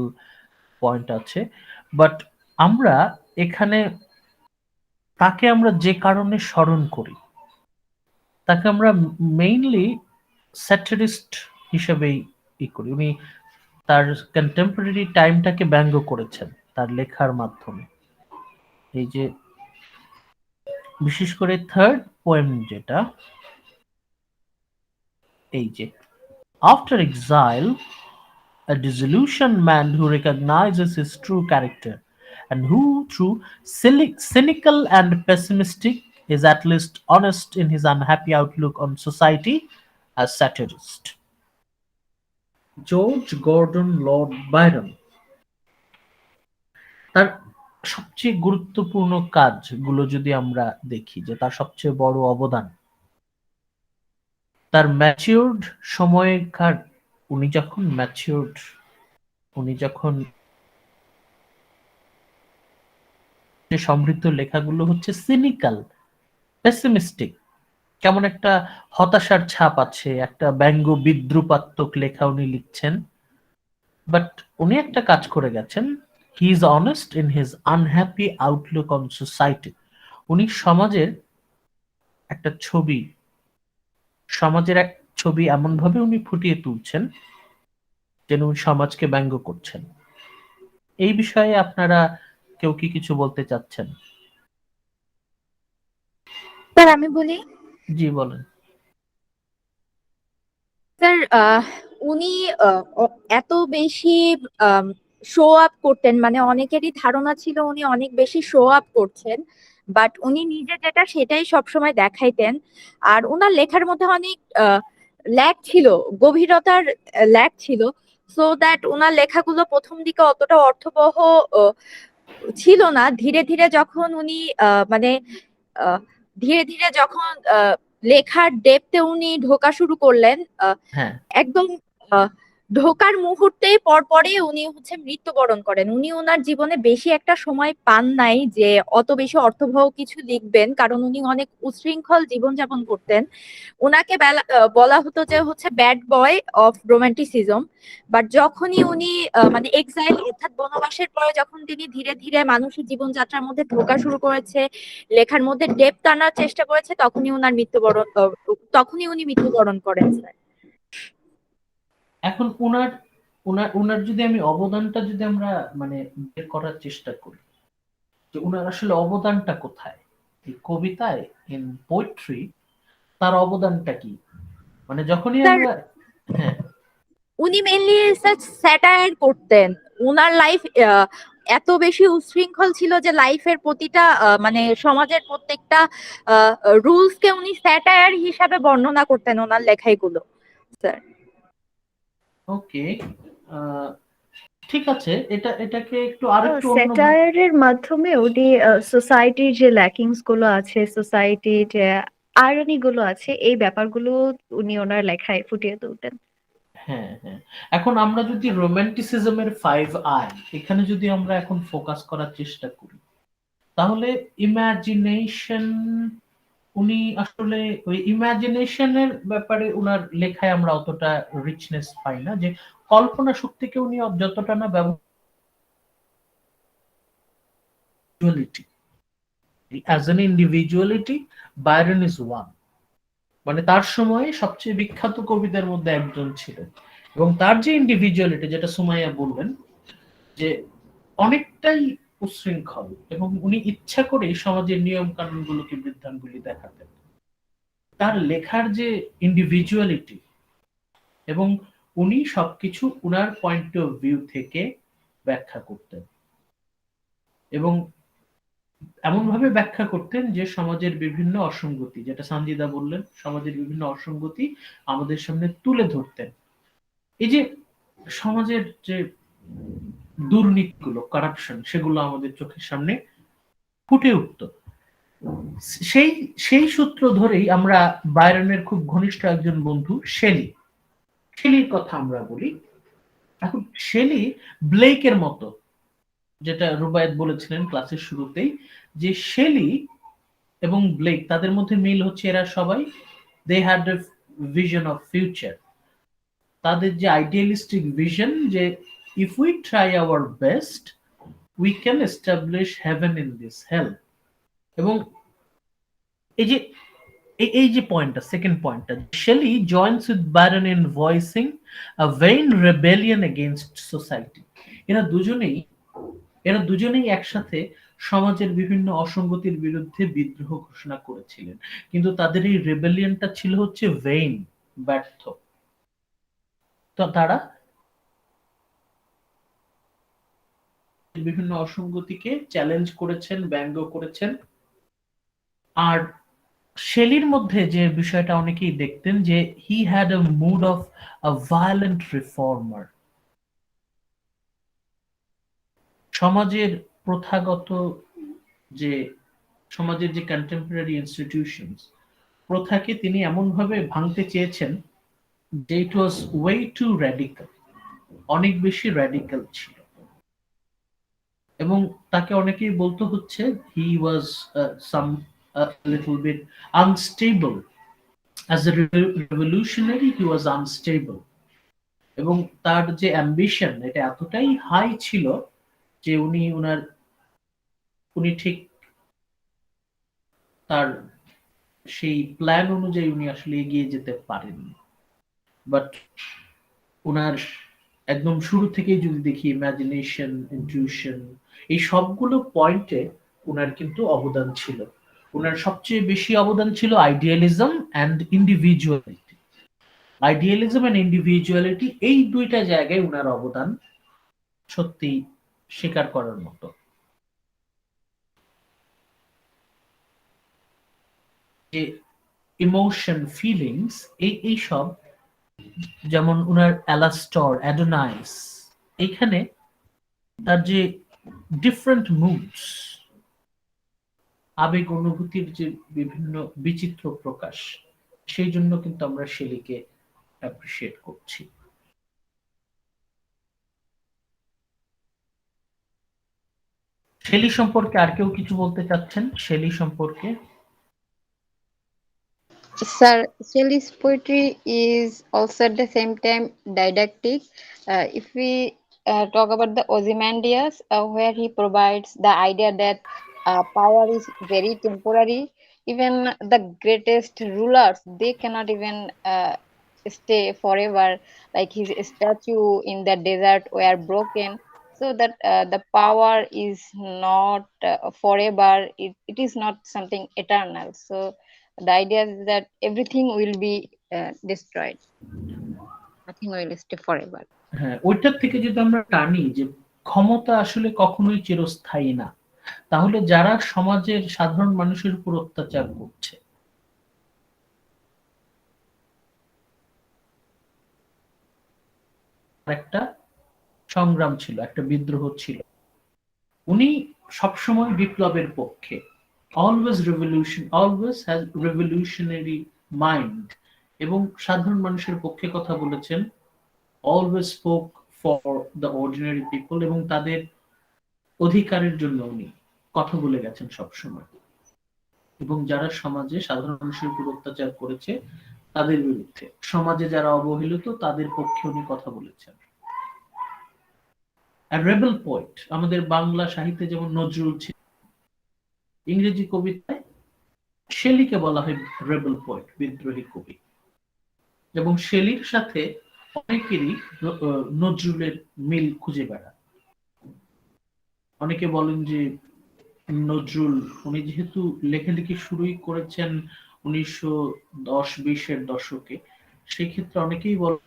পয়েন্ট আছে, বাট আমরা এখানে তাকে আমরা যে কারণে স্মরণ করি, তাকে আমরা মেইনলি স্যাটিরিস্ট হিসেবেই করি। উনি তার কন্টেম্পোরারি টাইমটাকে ব্যঙ্গ করেছেন তার লেখার মাধ্যমে। এই যে বিশেষ করে থার্ড পোয়েম যেটা, এই যে after exile a disillusioned man who recognizes his true character and who, through cynical and pessimistic, is at least honest in his unhappy outlook on society as satirist. George Gordon Lord Byron তার সবচেয়ে গুরুত্বপূর্ণ কাজগুলো যদি আমরা দেখি, যে তার সবচেয়ে বড় অবদান তার ম্যাচিউরড সময়কার, উনি যখন সমৃদ্ধ লেখাগুলো হচ্ছে সিনিক্যাল, পেসিমিস্টিক, কেমন একটা হতাশার ছাপ আছে, একটা ব্যঙ্গ বিদ্রুপাত্মক লেখা উনি লিখছেন। বাট উনি একটা কাজ করে গেছেন, he is honest in his unhappy Outlook on society. উনি সমাজের এক ছবি এমন ভাবে উনি ফুটিয়ে তুলছেন যেন উনি সমাজকে ব্যঙ্গ করছেন। এই বিষয়ে আপনারা কেউ কি কিছু বলতে চাচ্ছেন? স্যার আমি বলি। জি বলেন। স্যার উনি এত বেশি শো আপ করতেন, মানে অনেকেরই ধারণা ছিল উনি অনেক বেশি শো আপ করছেন, বাট উনি নিজে যেটা সেটাই সবসময় দেখাইতেন। আর ওনার লেখার মধ্যে অনেক ল্যাক ছিল, গভীরতার ল্যাক ছিল, সো দ্যাট ওনার লেখাগুলো প্রথম দিকে অতটা অর্থবহ ছিল না। ধীরে ধীরে যখন উনি মানে ধীরে ধীরে যখন লেখার ডেপথে উনি ঢোকা শুরু করলেন। হ্যাঁ একদম আহ, ঢোকার মুহূর্তেই পরপরই উনি হচ্ছে মৃত্যুবরণ করেন। উনি ওনার জীবনে বেশি একটা সময় পান নাই যে অত বেশি অর্থবহ কিছু লিখবেন, কারণ উনি অনেক উচ্ছৃঙ্খল জীবনযাপন করতেন। ওনাকে বলা হতো যে হচ্ছে bad boy of romanticism. But যখনই উনি মানে এক্সাইল অর্থাৎ বনবাসের পরে যখন তিনি ধীরে ধীরে মানুষের জীবনযাত্রার মধ্যে ঢোকা শুরু করেছে, লেখার মধ্যে ডেপথ আনার চেষ্টা করেছে, তখনই উনি মৃত্যুবরণ করেন স্যার। এখন উনার উনার উনার যদি আমি অবদানটা যদি আমরা মানে বের করার চেষ্টা করি যে উনার আসলে অবদানটা কোথায় এই কবিতায়, ইন পোয়েট্রি, তার অবদানটা কি, মানে যখনই স্যার, আমরা হ্যাঁ উনি মেনলি স্যাটায়ার করতেন। উনার লাইফ এত বেশি উচ্ছৃঙ্খল ছিল যে লাইফের প্রতিটা মানে সমাজের প্রত্যেকটা রুলস কে উনি স্যাটায়ার হিসাবে বর্ণনা করতেন ওনার লেখাইগুলো স্যার। ওকে, ঠিক আছে, এটাকে একটু আরেকটু অন্য স্যাটায়ারের মাধ্যমে উনি সোসাইটির যে ল্যাকিংস গুলো আছে, সোসাইটির যে আয়রনি গুলো আছে, এই ব্যাপারগুলো উনি ওনার লেখায় ফুটিয়ে তুলতেন। হ্যাঁ হ্যাঁ, এখন আমরা যদি রোমান্টিসিজমের 5 আই এখানে যদি আমরা এখন ফোকাস করার চেষ্টা করি, তাহলে ইমাজিনেশন, উনি আসলে ওই ইমাজিনেশনের ব্যাপারে উনার লেখায় আমরা অতটা রিচনেস পাই না, যে কল্পনা শক্তিকে উনি যতটা না individuality, as an individuality Byron is one, মানে তার সময়ে সবচেয়ে বিখ্যাত কবিদের মধ্যে একজন ছিলেন। এবং তার যে ইন্ডিভিজুয়ালিটি, যেটা সুমাইয়া বললেন, যে অনেকটাই উচ্ছৃঙ্খল, এবং উনি ইচ্ছা করেই সমাজের নিয়ম কানুন গুলোকে বৃদ্ধাঙ্গুলি দেখাতেন। তার লেখার যে ইন্ডিভিজুয়ালিটি, এবং উনি সবকিছু উনার পয়েন্ট অফ ভিউ থেকে ব্যাখ্যা করতেন, এবং এমন ভাবে ব্যাখ্যা করতেন যে সমাজের বিভিন্ন অসঙ্গতি, যেটা সানজিদা বললেন, সমাজের বিভিন্ন অসঙ্গতি আমাদের সামনে তুলে ধরতেন। এই যে সমাজের যে দুর্নীতিগুলো, কারাপশন, সেগুলো আমাদের চোখের সামনে ফুটে উঠত। সেই সেই সূত্র ধরেই আমরা বায়রনের খুব ঘনিষ্ঠ একজন বন্ধু শেলির কথা আমরা বলি। এখন শেলি ব্লেকের মতো, যেটা রুবায়েত বলেছিলেন ক্লাসের শুরুতেই, যে শেলি এবং ব্লেক, তাদের মধ্যে মিল হচ্ছে এরা সবাই they had a vision of future. তাদের যে আইডিয়ালিস্টিক ভিশন, যে if we try our best we can establish heaven in this hell. এবং এই যে এই যে পয়েন্টটা, সেকেন্ড পয়েন্টটা, Shelley joins with Byron in voicing a vain rebellion against society. এরা দুজনেই একসাথে সমাজের বিভিন্ন অসঙ্গতির বিরুদ্ধে বিদ্রোহ ঘোষণা করেছিলেন, কিন্তু তাদের এই রেবেলিয়নটা ছিল হচ্ছে ভেইন, ব্যর্থ। তো তারা বিভিন্ন অসঙ্গতিকে চ্যালেঞ্জ করেছেন, ব্যঙ্গ করেছেন। আর শেলির মধ্যে যে বিষয়টা অনেকেই দেখতেন, যে he had a mood of a violent reformer. সমাজের প্রথাগত যে সমাজের যে কন্টেম্পোরারি ইনস্টিটিউশনস, প্রথাকে তিনি এমন ভাবে ভাঙতে চেয়েছেন যে it was way too radical, অনেক বেশি র্যাডিক্যাল ছিল। এবং তাকে অনেকেই বলতো হচ্ছে he was some little bit unstable, as a revolutionary he was unstable. এবং তার যে অ্যাম্বিশন, এটা এতটাই হাই ছিল যে উনি ঠিক তার সেই প্ল্যান অনুযায়ী উনি আসলে এগিয়ে যেতে পারেননি। বাট উনার একদম শুরু থেকেই যদি দেখি, ইমাজিনেশন, ইনটিউশন, এই সবগুলো পয়েন্টে উনার কিন্তু অবদান ছিল। উনার সবচেয়ে বেশি অবদান ছিল idealism and individuality. Idealism and individuality, এই দুইটা জায়গায় উনার অবদান সত্যি স্বীকার করার মতো। যে ইমোশন, ফিলিংস, এই সব, যেমন উনার অ্যালাস্টর, অ্যাডোনাইস, এইখানে তার যে ডিফারেন্ট মুডস, আবেগ অনুভূতির যে বিভিন্ন বিচিত্র প্রকাশ, সেই জন্য কিন্তু আমরা শেলিকে অ্যাপ্রিসিয়েট করছি। শেলি সম্পর্কে আর কেউ কিছু বলতে চাচ্ছেন? শেলি সম্পর্কে Sir, Shelley's poetry is also at the same time didactic. If we talk about the Ozymandias, where he provides the idea that power is very temporary. Even the greatest rulers, they cannot even stay forever. Like his statue in the desert were broken, so that the power is not forever. It is not something eternal. So the idea is that everything will be destroyed. Nothing will stay forever. হ্যাঁ, ওইটার থেকে যদি আমরা টানি যে ক্ষমতা আসলে কখনোই চিরস্থায়ী না, তাহলে যারা সমাজের সাধারণ মানুষের উপর অত্যাচার করছে, একটা সংগ্রাম ছিল, একটা বিদ্রোহ ছিল, উনি সবসময় বিপ্লবের পক্ষে, always revolution, always has revolutionary mind, এবং সাধারণ মানুষের পক্ষে কথা বলেছেন, always spoke for the ordinary people, এবং তাদের অধিকারের জন্য উনি কথা বলে গেছেন সবসময়, এবং যারা সমাজে সাধারণ মানুষের উপর অত্যাচার করেছে তাদের বিরুদ্ধে, সমাজে যারা অবহেলিত তাদের পক্ষে উনি কথা বলেছেন। রেবেল পোয়েট, আমাদের বাংলা সাহিত্যে যেমন নজরুল ছিল, ইংরেজি কবিতায় শেলিকে বলা হয় রেবেল পোয়েট, বিদ্রোহী কবি, এবং শেলির সাথে অনেকেরই নজরুলের মিল খুঁজে বেড়ায়। অনেকে বলেন যে নজরুল, উনি যেহেতু লেখালেখি শুরুই করেছেন 1910-20 এর দশকে, সেই ক্ষেত্রে অনেকেই বলেন,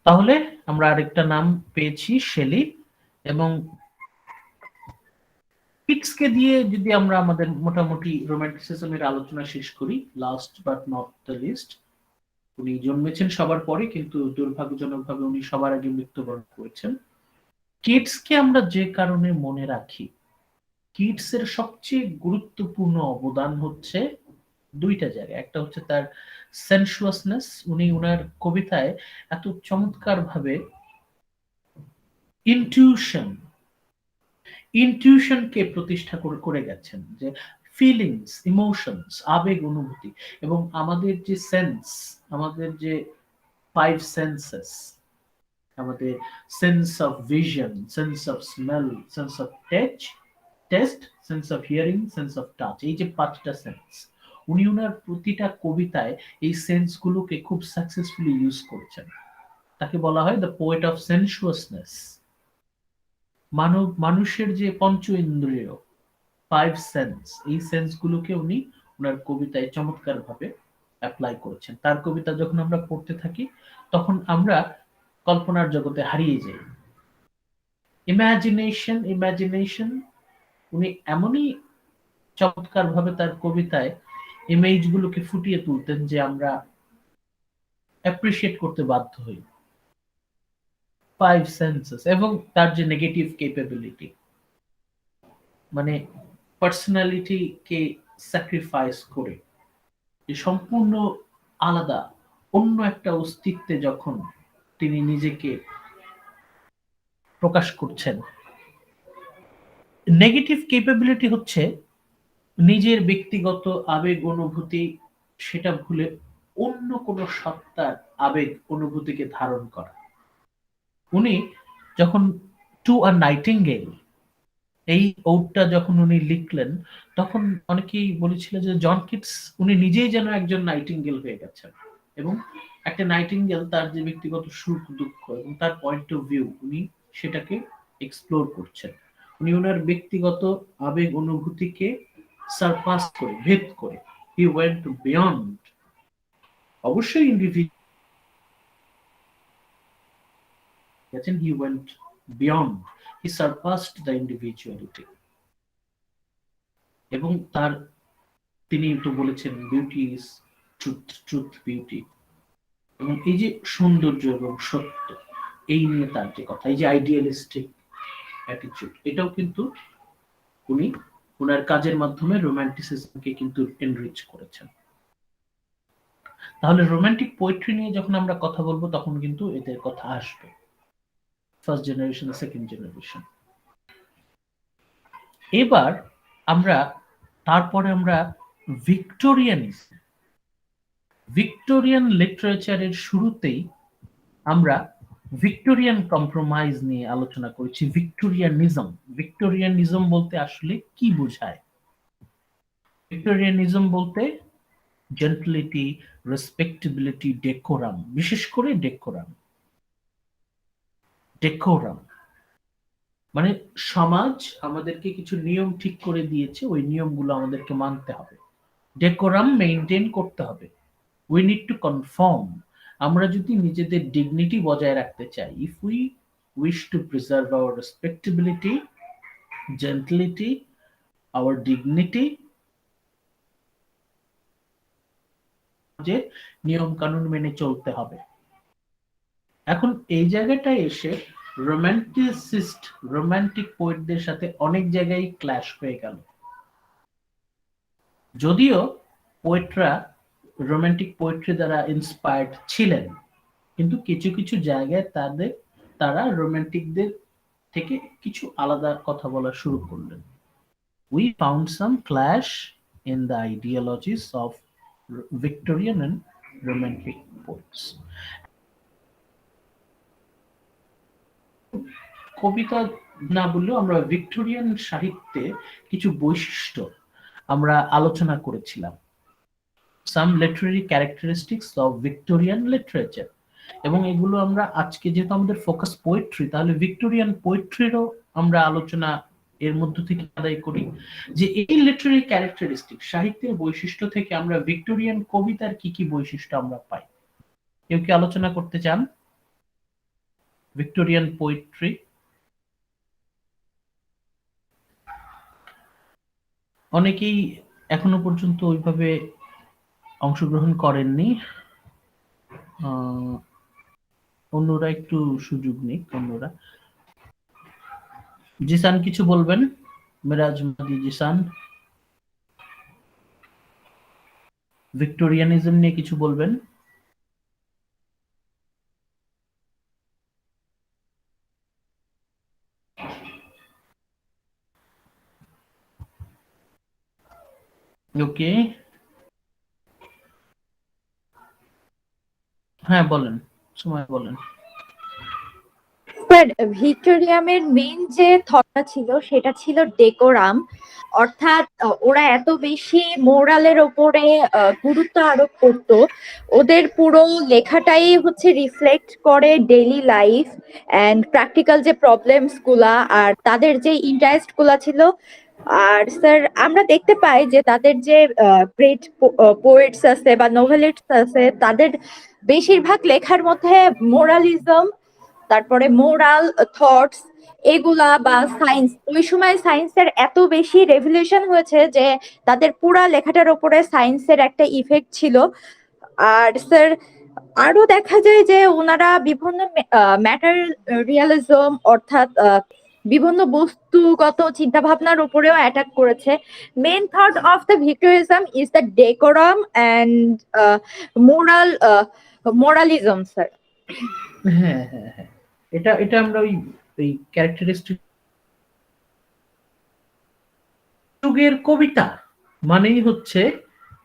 তাহলে আমরা আরেকটা নাম পেয়েছি, শেলি। এবং কিটসকে দিয়ে যদি আমরা আমাদের মোটামুটি রোমান্টিসিজমের আলোচনা শেষ করি, last but not the least, উনি জন্মেছেন সবার পরে, কিন্তু দুর্ভাগ্যজনকভাবে উনি সবার আগে মৃত্যুবরণ করেছেন। কিটসকে আমরা যে কারণে মনে রাখি, কিটসের সবচেয়ে গুরুত্বপূর্ণ অবদান হচ্ছে দুইটা জায়গায়। একটা হচ্ছে তার সেনসুয়াসনেস, উনি ওনার কবিতায় এত চমৎকার ভাবে ইনটিউশনকে প্রতিষ্ঠা করে গেছেন, যে ফিলিংস, ইমোশনস, আবেগ, অনুভূতি, এবং আমাদের যে সেন্স, আমাদের যে 5 সেন্সেস, আমাদের sense of vision, sense of smell, sense of test, sense of hearing, sense of touch, এই যে 5টা সেন্স, উনি ওনার প্রতিটা কবিতায় এই সেন্স গুলোকে খুব সাকসেসফুলি ইউজ করেছেন। তাকে বলা হয় দ্য পোয়েট অফ সেনসুয়াসনেস। মানুষের যে পঞ্চ ইন্দ্রিয়, 5 সেন্স, এই সেন্স গুলোকে উনি ওনার কবিতায় চমৎকার ভাবে অ্যাপ্লাই করেছেন। তার কবিতা যখন আমরা পড়তে থাকি তখন আমরা কল্পনার জগতে হারিয়ে যাই। ইমাজিনেশন, উনি এমনই চমৎকার ভাবে তার কবিতায় ইমেজ গুলোকে ফুটিয়ে তুলতেন যে আমরা অ্যাপ্রিশিয়েট করতে বাধ্য হই। 5 সেন্সেস, এবং তার যে নেগেটিভ ক্যাপাবিলিটি, মানে পার্সোনালিটিকে স্যাক্রিফাইস করে যে সম্পূর্ণ আলাদা অন্য একটা অস্তিত্বে যখন তিনি নিজেকে প্রকাশ করছেন। নেগেটিভ ক্যাপাবিলিটি হচ্ছে নিজের ব্যক্তিগত আবেগ অনুভূতি সেটা ভুলে অন্য কোনো সত্তার আবেগ অনুভূতিকে ধারণ করা। উনি যখন টু আ নাইটিঙ্গেল এই ওটটা যখন উনি লিখলেন, তখন অনেকেই বলেছিল যে জন কিটস উনি নিজেই যেন একজন নাইটিঙ্গেল হয়ে গেছেন, এবং একটা নাইটিঙ্গেল তার যে ব্যক্তিগত সুখ দুঃখ এবং তার পয়েন্ট অফ ভিউ, উনি সেটাকে এক্সপ্লোর করছেন। উনি ওনার ব্যক্তিগত আবেগ অনুভূতিকে সারপাস করে, ভেদ করে, হি ওয়েন্ট বিয়ন্ড, অবশ্যই individual, he went beyond, he surpassed the individuality, এবং তিনি তো বলেছেন বিউটি ইজ ট্রুথ বিউটি, এবং এই যে সৌন্দর্য এবং সত্য, এই নিয়ে তার যে কথা, এই যে আইডিয়ালিস্টিক অ্যাটিটিউড, এটাও কিন্তু উনি ওনার কাজের মাধ্যমে রোম্যান্টিসিজমকে কিন্তু এনরিচ করেছেন। তাহলে রোম্যান্টিক পোয়েট্রি নিয়ে যখন আমরা কথা বলবো তখন কিন্তু এদের কথা আসবে, ফার্স্ট জেনারেশন, সেকেন্ড জেনারেশন। এবার তারপরে আমরা ভিক্টোরিয়ান লিটারেচারের শুরুতেই আমরা ভিক্টোরিয়ান কম্প্রোমাইজ নিয়ে আলোচনা করেছি। ভিক্টোরিয়ানিজম বলতে আসলে কি বোঝায়? ভিক্টোরিয়ানিজম বলতে জেন্টলিটি, রেসপেক্টেবিলিটি, ডেকোরাম, বিশেষ করে ডেকোরাম মানে সমাজ আমাদেরকে কিছু নিয়ম ঠিক করে দিয়েছে, ওই নিয়মগুলো আমাদেরকে মানতে হবে, ডেকোরাম মেইনটেইন করতে হবে, উই নিড টু কনফর্ম। আমরা যদি নিজেদের ডিগনিটি বজায় রাখতে চাই, if we wish to preserve our respectability, gentility, our dignity, যে নিয়ম কানুন মেনে চলতে হবে। এখন এই জায়গাটায় এসে রোম্যান্টিক পোয়েটদের সাথে অনেক জায়গায় ক্ল্যাশ হয়ে গেল। যদিও পোয়েটরা রোম্যান্টিক পোয়েট্রি দ্বারা ইন্সপায়ার্ড ছিলেন, কিন্তু কিছু কিছু জায়গায় তারা রোম্যান্টিকদের থেকে কিছু আলাদা কথা বলা শুরু করলেন। We found some clash in the ideologies of Victorian and Romantic poets. কবিতা না বললেও আমরা ভিক্টোরিয়ান সাহিত্যে কিছু বৈশিষ্ট্য আমরা আলোচনা করেছিলাম, some literary characteristics of Victorian literature, এবং এগুলো আমরা আজকে যেহেতু আমাদের ফোকাস পোয়েট্রি, তাহলে ভিক্টোরিয়ান পোয়েট্রিরও আমরা আলোচনা এর মধ্য থেকে আদায় করি যে এই লিটারারি ক্যারেক্টারিস্টিক সাহিত্যের বৈশিষ্ট্য থেকে আমরা ভিক্টোরিয়ান কবিতার কি কি বৈশিষ্ট্য আমরা পাই। কেউ কি আলোচনা করতে চান ভিক্টোরিয়ান পোয়েট্রি? অনেকেই এখনো পর্যন্ত ওইভাবে অংশগ্রহণ করেননি, অন্যরা একটু সুযোগ নিক। অন্যরা জিসান কিছু বলবেন? মিরাজ মাদি জিসান ভিক্টোরিয়ানিজম নিয়ে কিছু বলবেন? ওকে, হ্যাঁ বলেন, সময় বলেন। স্যার, ভিক্টোরিয়ামের মেইন যে থটটা ছিল সেটা ছিল ডেকোরাম, অর্থাৎ ওরা এত বেশি মোরালের ওপরে গুরুত্ব আরোপ করত, ওদের পুরো লেখাটাই হচ্ছে রিফ্লেক্ট করে ডেইলি লাইফ অ্যান্ড প্র্যাকটিক্যাল যে প্রবলেমস গুলা আর তাদের যে ইন্টারেস্ট গুলা ছিল। আর স্যার আমরা দেখতে পাই যে তাদের যে গ্রেট পোয়েটস আছে বা নোভেলিস্ট আছে, তাদের বেশিরভাগ লেখার মধ্যে মোরালিজম, তারপরে মোরাল থটস এগুলা বা সায়েন্স, ওই সময় সায়েন্সের এত বেশি রেভলিউশন হয়েছে যে তাদের পুরা লেখাটার উপরে সায়েন্সের একটা ইফেক্ট ছিল। আর স্যার আরো দেখা যায় যে ওনারা বিভিন্ন ম্যাটেরিয়ালিজম অর্থাৎ বিভিন্ন বস্তুগত চিন্তা ভাবনার উপরেও অ্যাটাক করেছে। Main thought of the Victorianism is the decorum and moralism sir. হ্যাঁ হ্যাঁ হ্যাঁ, এটা আমরা ওই ক্যারেক্টারিস্টিক যুগের কবিতা মানেই হচ্ছে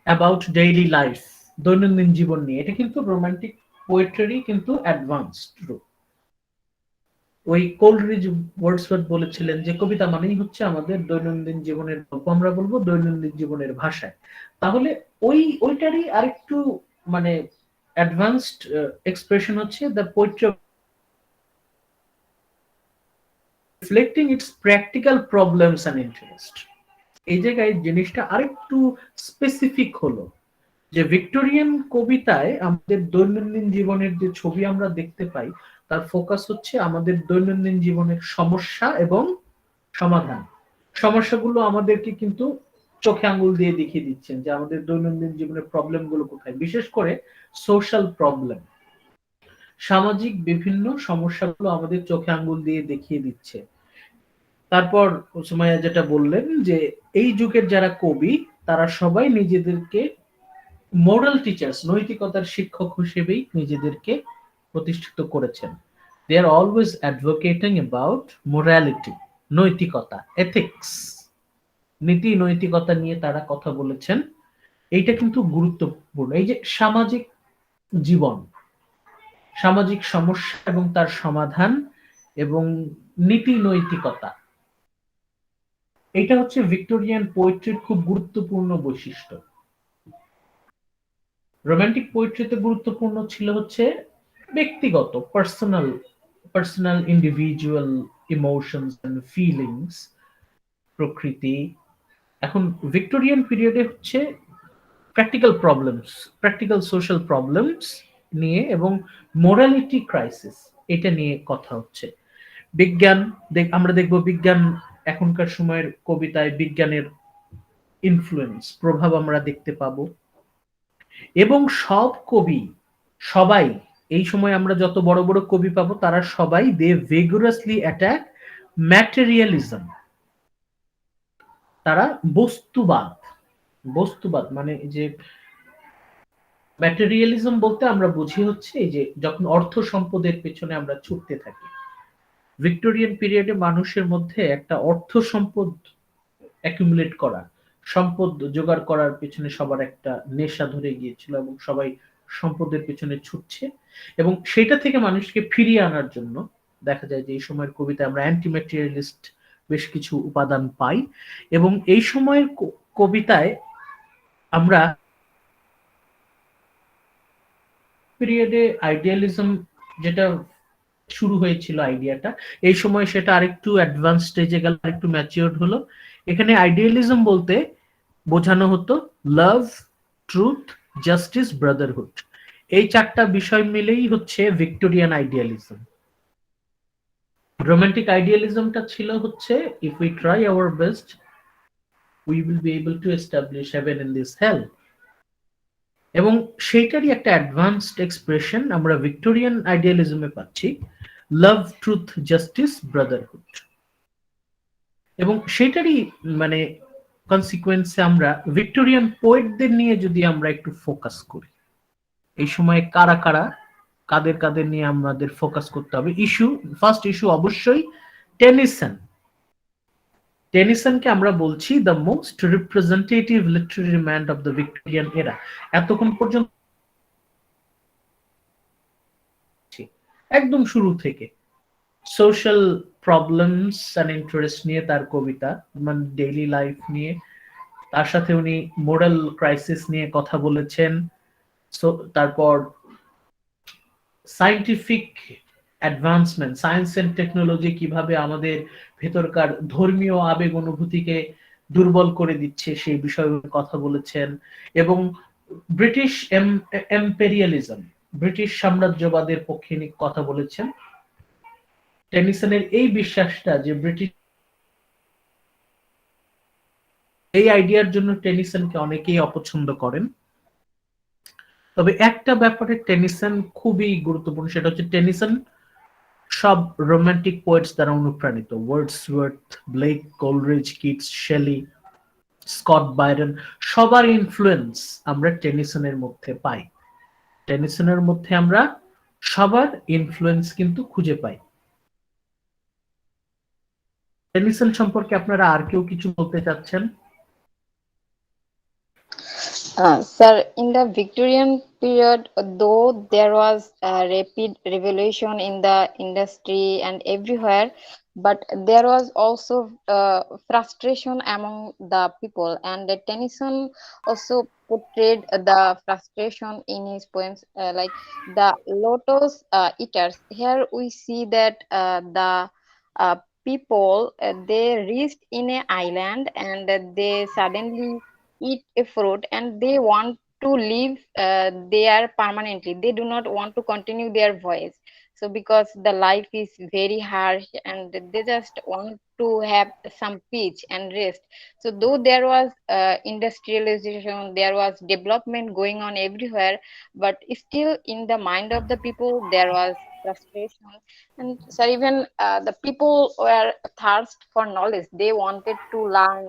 অ্যাবাউট ডেইলি লাইফ, দৈনন্দিন জীবন নিয়ে। এটা কিন্তু রোমান্টিক পোয়েট্রি কিন্তু অ্যাডভান্সড রূপ। ওই কোলরিজ ওয়ার্ডসওয়ার্থ বলেছিলেন যে কবিতা মানেই হচ্ছে আমাদের দৈনন্দিন জীবনের গল্প, আমরা বলবো দৈনন্দিন জীবনের ভাষায়। তাহলে ওইটারই আরেকটু মানে অ্যাডভান্সড এক্সপ্রেশন হচ্ছে the poetry reflecting it's practical problems and interest. এই জায়গায় জিনিসটা আরেকটু স্পেসিফিক হলো যে ভিক্টোরিয়ান কবিতায় আমাদের দৈনন্দিন জীবনের যে ছবি আমরা দেখতে পাই তার ফোকাস হচ্ছে আমাদের দৈনন্দিন জীবনের সমস্যা এবং সমাধান। সমস্যাগুলো আমাদেরকে কিন্তু চোখে আঙ্গুল দিয়ে দেখিয়ে দিচ্ছেন যে আমাদের দৈনন্দিন জীবনের প্রবলেম গুলো কোথায়, বিশেষ করে সোশ্যাল প্রবলেম, সামাজিক বিভিন্ন সমস্যাগুলো আমাদের চোখে আঙ্গুল দিয়ে দেখিয়ে দিচ্ছে। তারপর সুমাইয়া যেটা বললেন যে এই যুগের যারা কবি তারা সবাই নিজেদেরকে মোরাল টিচার্স, নৈতিকতার শিক্ষক হিসেবেই নিজেদেরকে প্রতিষ্ঠিত করেছেন। দে are always advocating about morality, নৈতিকতা, এথিক্স, নীতি নৈতিকতা নিয়ে তারা কথা বলেছেন। এইটা কিন্তু গুরুত্বপূর্ণ। এই যে সামাজিক জীবন, সামাজিক সমস্যা এবং তার সমাধান এবং নীতি নৈতিকতা, এটা হচ্ছে ভিক্টোরিয়ান পোয়েট্রির খুব গুরুত্বপূর্ণ বৈশিষ্ট্য। রোমান্টিক পোয়েট্রিতে গুরুত্বপূর্ণ ছিল হচ্ছে ব্যক্তিগত, personal individual emotions and feelings, প্রকৃতি। এখন ভিক্টোরিয়ান পিরিয়ডে হচ্ছে প্র্যাকটিক্যাল সোশ্যাল প্রবলেমস নিয়ে এবং মোরালিটি ক্রাইসিস, এটা নিয়ে কথা হচ্ছে। বিজ্ঞান, আমরা দেখব বিজ্ঞান, এখনকার সময়ের কবিতায় বিজ্ঞানের ইনফ্লুয়েন্স, প্রভাব আমরা দেখতে পাবো। এবং সব কবি, সবাই, এই সময় আমরা যত বড় বড় কবি পাবো তারা সবাই দে ভিগোরাসলি অ্যাটাক ম্যাটেরিয়ালিজম। তারা বস্তুবাদ মানে যে ম্যাটেরিয়ালিজম বলতে আমরা বুঝি হচ্ছে এই যে যখন অর্থ সম্পদের পেছনে আমরা ছুটতে থাকি। ভিক্টোরিয়ান পিরিয়ডে মানুষের মধ্যে একটা অর্থ সম্পদ অ্যাকুমুলেট করা, সম্পদ জোগাড় করার পেছনে সবার একটা নেশা ধরে গিয়েছিল এবং সবাই সম্পদের পেছনে ছুটছে। এবং সেটা থেকে মানুষকে ফিরিয়ে আনার জন্য দেখা যায় যে এই সময়ের কবিতায় আমরা অ্যান্টি ম্যাটেরিয়ালিস্ট বেশ কিছু উপাদান পাই। এবং এই সময়ের কবিতায় আমরা পিরিয়ডে আইডিয়ালিজম যেটা শুরু হয়েছিল আইডিয়াটা, এই সময় সেটা আরেকটু অ্যাডভান্স স্টেজে গেল, আরেকটু ম্যাচিওরড হলো। এখানে আইডিয়ালিজম বলতে বোঝানো হতো লাভ, ট্রুথ, জাস্টিস, ব্রাদারহুড। এই চারটা বিষয় মিলেই হচ্ছে ভিক্টোরিয়ান আইডিয়ালিজম। রোমান্টিক আইডিয়ালিজমটা ছিল হচ্ছে if we try our best we will be able to establish heaven in this hell. এবং সেইটারই একটা অ্যাডভান্সড এক্সপ্রেশন আমরা ভিক্টোরিয়ান আইডিয়ালিজমে পাচ্ছি, লাভ, ট্রুথ, জাস্টিস, ব্রাদারহুড। এবং সেটারই মানে কনসিকুয়েন্সে আমরা ভিক্টোরিয়ান পোয়েটদের নিয়ে যদি আমরা একটু ফোকাস করি, এই সময়ে কাদের নিয়ে আমাদের ফোকাস করতে হবে। ফার্স্ট ইস্যু অবশ্যই টেনিসনকে আমরা বলছি the most representative literary man of the Victorian এরা। এতক্ষণ পর্যন্ত একদম শুরু থেকে সোশ্যাল প্রবলেমস এন্ড ইন্টারেস্ট নিয়ে তার কবিতা, মানে ডেইলি লাইফ নিয়ে, তার সাথে উনি মোরাল ক্রাইসিস নিয়ে কথা বলেছেন। তারপর scientific advancement, science and technology কিভাবে আমাদের ভেতরকার ধর্মীয় আবেগ অনুভূতিকে দুর্বল করে দিচ্ছে সেই বিষয়ে কথা বলেছেন। এবং ব্রিটিশ এম্পেরিয়ালিজম, ব্রিটিশ সাম্রাজ্যবাদের পক্ষে কথা বলেছেন। টেনিসনের এই বিশ্বাসটা যে ব্রিটিশ, এই আইডিয়ার জন্য টেনিসনকে অনেকেই অপছন্দ করেন। তবে একটা ব্যাপারে টেনিসন খুবই গুরুত্বপূর্ণ, সেটা হচ্ছে টেনিসন সব রোমান্টিক পোয়েটস দ্বারা অনুপ্রাণিত। Wordsworth, Blake, Coleridge, Keats, Shelley, Scott Byron, সবার ইনফ্লুয়েন্স আমরা টেনিসনের মধ্যে পাই। টেনিসনের মধ্যে আমরা সবার ইনফ্লুয়েন্স কিন্তু খুঁজে পাই। টেনিসন সম্পর্কে আপনারা আর কেউ কিছু বলতে চাচ্ছেন? Sir, in the Victorian period, though there was a rapid revolution in the industry and everywhere, but there was also frustration among the people, and Tennyson also portrayed the frustration in his poems, like the Lotus Eaters. Here we see that the uh, people they reached in an island and they suddenly eat a fruit and they want to live there permanently. They do not want to continue their voyage. So because the life is very harsh and they just want to have some peace and rest. So though there was industrialization, there was development going on everywhere, but still in the mind of the people there was frustration. And so even the people were thirst for knowledge. They wanted to learn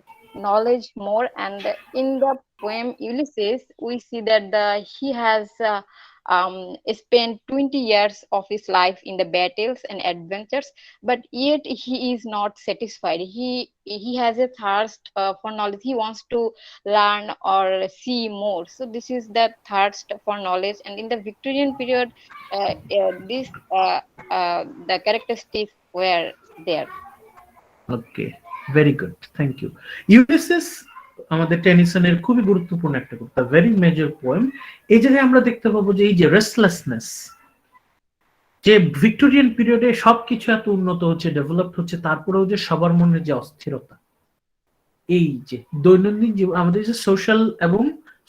knowledge more. And in the poem Ulysses, we see that he has spent 20 years of his life in the battles and adventures, but yet he is not satisfied. He has a thirst for knowledge. He wants to learn or see more. So this is the thirst for knowledge. And in the Victorian period, this the characteristics were there. Okay, very good, thank you. Ulysses আমাদের টেনিসনের খুবই গুরুত্বপূর্ণ একটা কবিতা, very major poem. এই জায়গায় আমরা দেখতে পাবো যে এই যে রেস্টলেসনেস, যে ভিক্টোরিয়ান পিরিয়ডে সবকিছু এত উন্নত হচ্ছে, ডেভেলপ হচ্ছে, তারপরেও যে সবার মনে যে অস্থিরতা, এই যে দৈনন্দিন জীবন আমাদের যে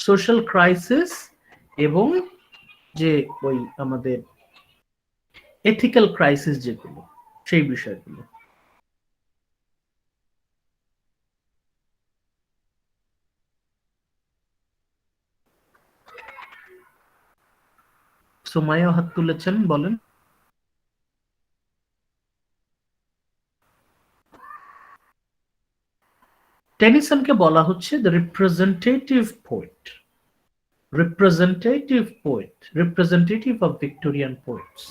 সোশ্যাল ক্রাইসিস এবং যে ওই আমাদের এথিক্যাল ক্রাইসিস যেগুলো, সেই বিষয়গুলো। সুমাইয়া হাত তুলেছেন, বলেন। টেনিসনকে বলা হচ্ছে the representative poet, representative of Victorian poets.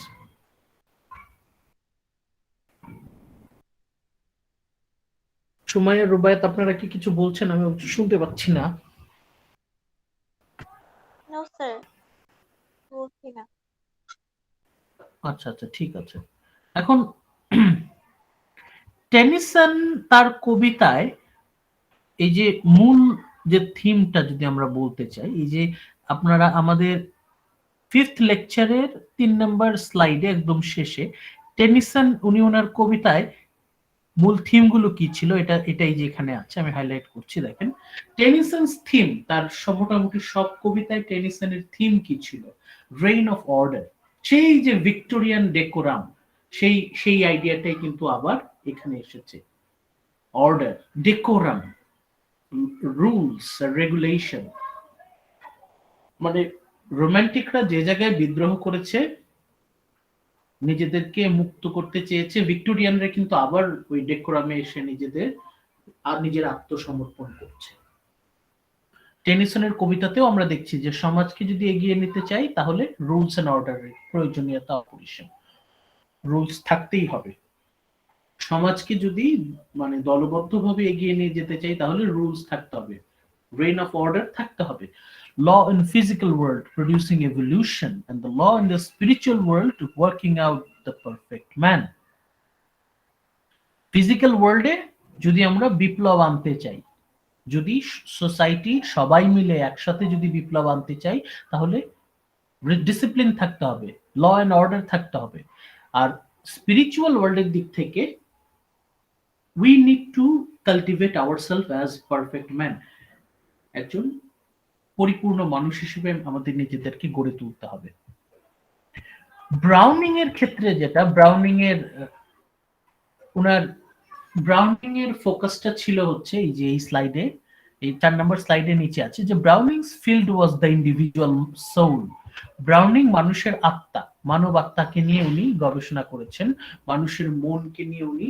Sumaiya, Rubayet, আপনারা কি কিছু বলছেন? আমি শুনতে পাচ্ছি না। নো স্যার, বলছি না। আচ্ছা আচ্ছা, ঠিক আছে। এখন টেনিসন তার কবিতায় এই যে মূল যে থিমটা যদি আমরা বলতে চাই, এই যে আপনারা আমাদের 5th লেকচারের 3 নম্বর স্লাইডে একদম শেষে টেনিসন উনি ওনার কবিতায় মূল থিমগুলো কি ছিল এটাই যে এখানে আছে, আমি হাইলাইট করছি। দেখেন টেনিসনস থিম, তার মোটামুটি সব কবিতায় টেনিসনের থিম কি ছিল? রেইন অফ অর্ডার, সেই যে ভিক্টোরিয়ান ডেকোরাম, সেই আইডিয়াটাই কিন্তু আবার এখানে এসেছে। Order, decorum, rules, regulation. মানে রোমান্টিকরা যে জায়গায় বিদ্রোহ করেছে, নিজেদেরকে মুক্ত করতে চেয়েছে, ভিক্টোরিয়ানরা কিন্তু আবার ওই ডেকোরামে এসে নিজের আত্মসমর্পণ করছে। টেনিসনের কবিতাতেও আমরা দেখছি যে সমাজকে যদি এগিয়ে নিতে চাই তাহলে রুলস এন্ড অর্ডারের প্রয়োজনীয়তা অপরিসীম। রুলস থাকতেই হবে। সমাজকে যদি মানে দলবদ্ধভাবে এগিয়ে নিয়ে যেতে চাই তাহলে রুলস থাকতে হবে, reign of order থাকতে হবে। Law in physical world producing evolution and the law in the spiritual world working out the perfect man. Physical ওয়ার্ল্ডে যদি আমরা বিপ্লব আনতে চাই, যদি সোসাইটি সবাই মিলে একসাথে যদি বিপ্লব আনতে চাই তাহলে ডিসিপ্লিন থাকতে হবে, ল এন্ড অর্ডার থাকতে হবে। আর স্পিরিচুয়াল ওয়ার্ল্ডের দিক থেকে we need to cultivate ourselves as perfect man, একজন পরিপূর্ণ মানুষ হিসেবে আমাদের নিজেদেরকে গড়ে তুলতে হবে। ব্রাউনিং এর ক্ষেত্রে যেটা, ব্রাউনিং এর ফোকাসটা ছিল হচ্ছে এই যে এই স্লাইডে, এই 4 নম্বর স্লাইডে নিচে আছে যে Browning's field was the individual soul. Browning মানুষের আত্মা, মানব আত্মাকে নিয়ে উনি গবেষণা করেছেন, মানুষের মনকে নিয়ে উনি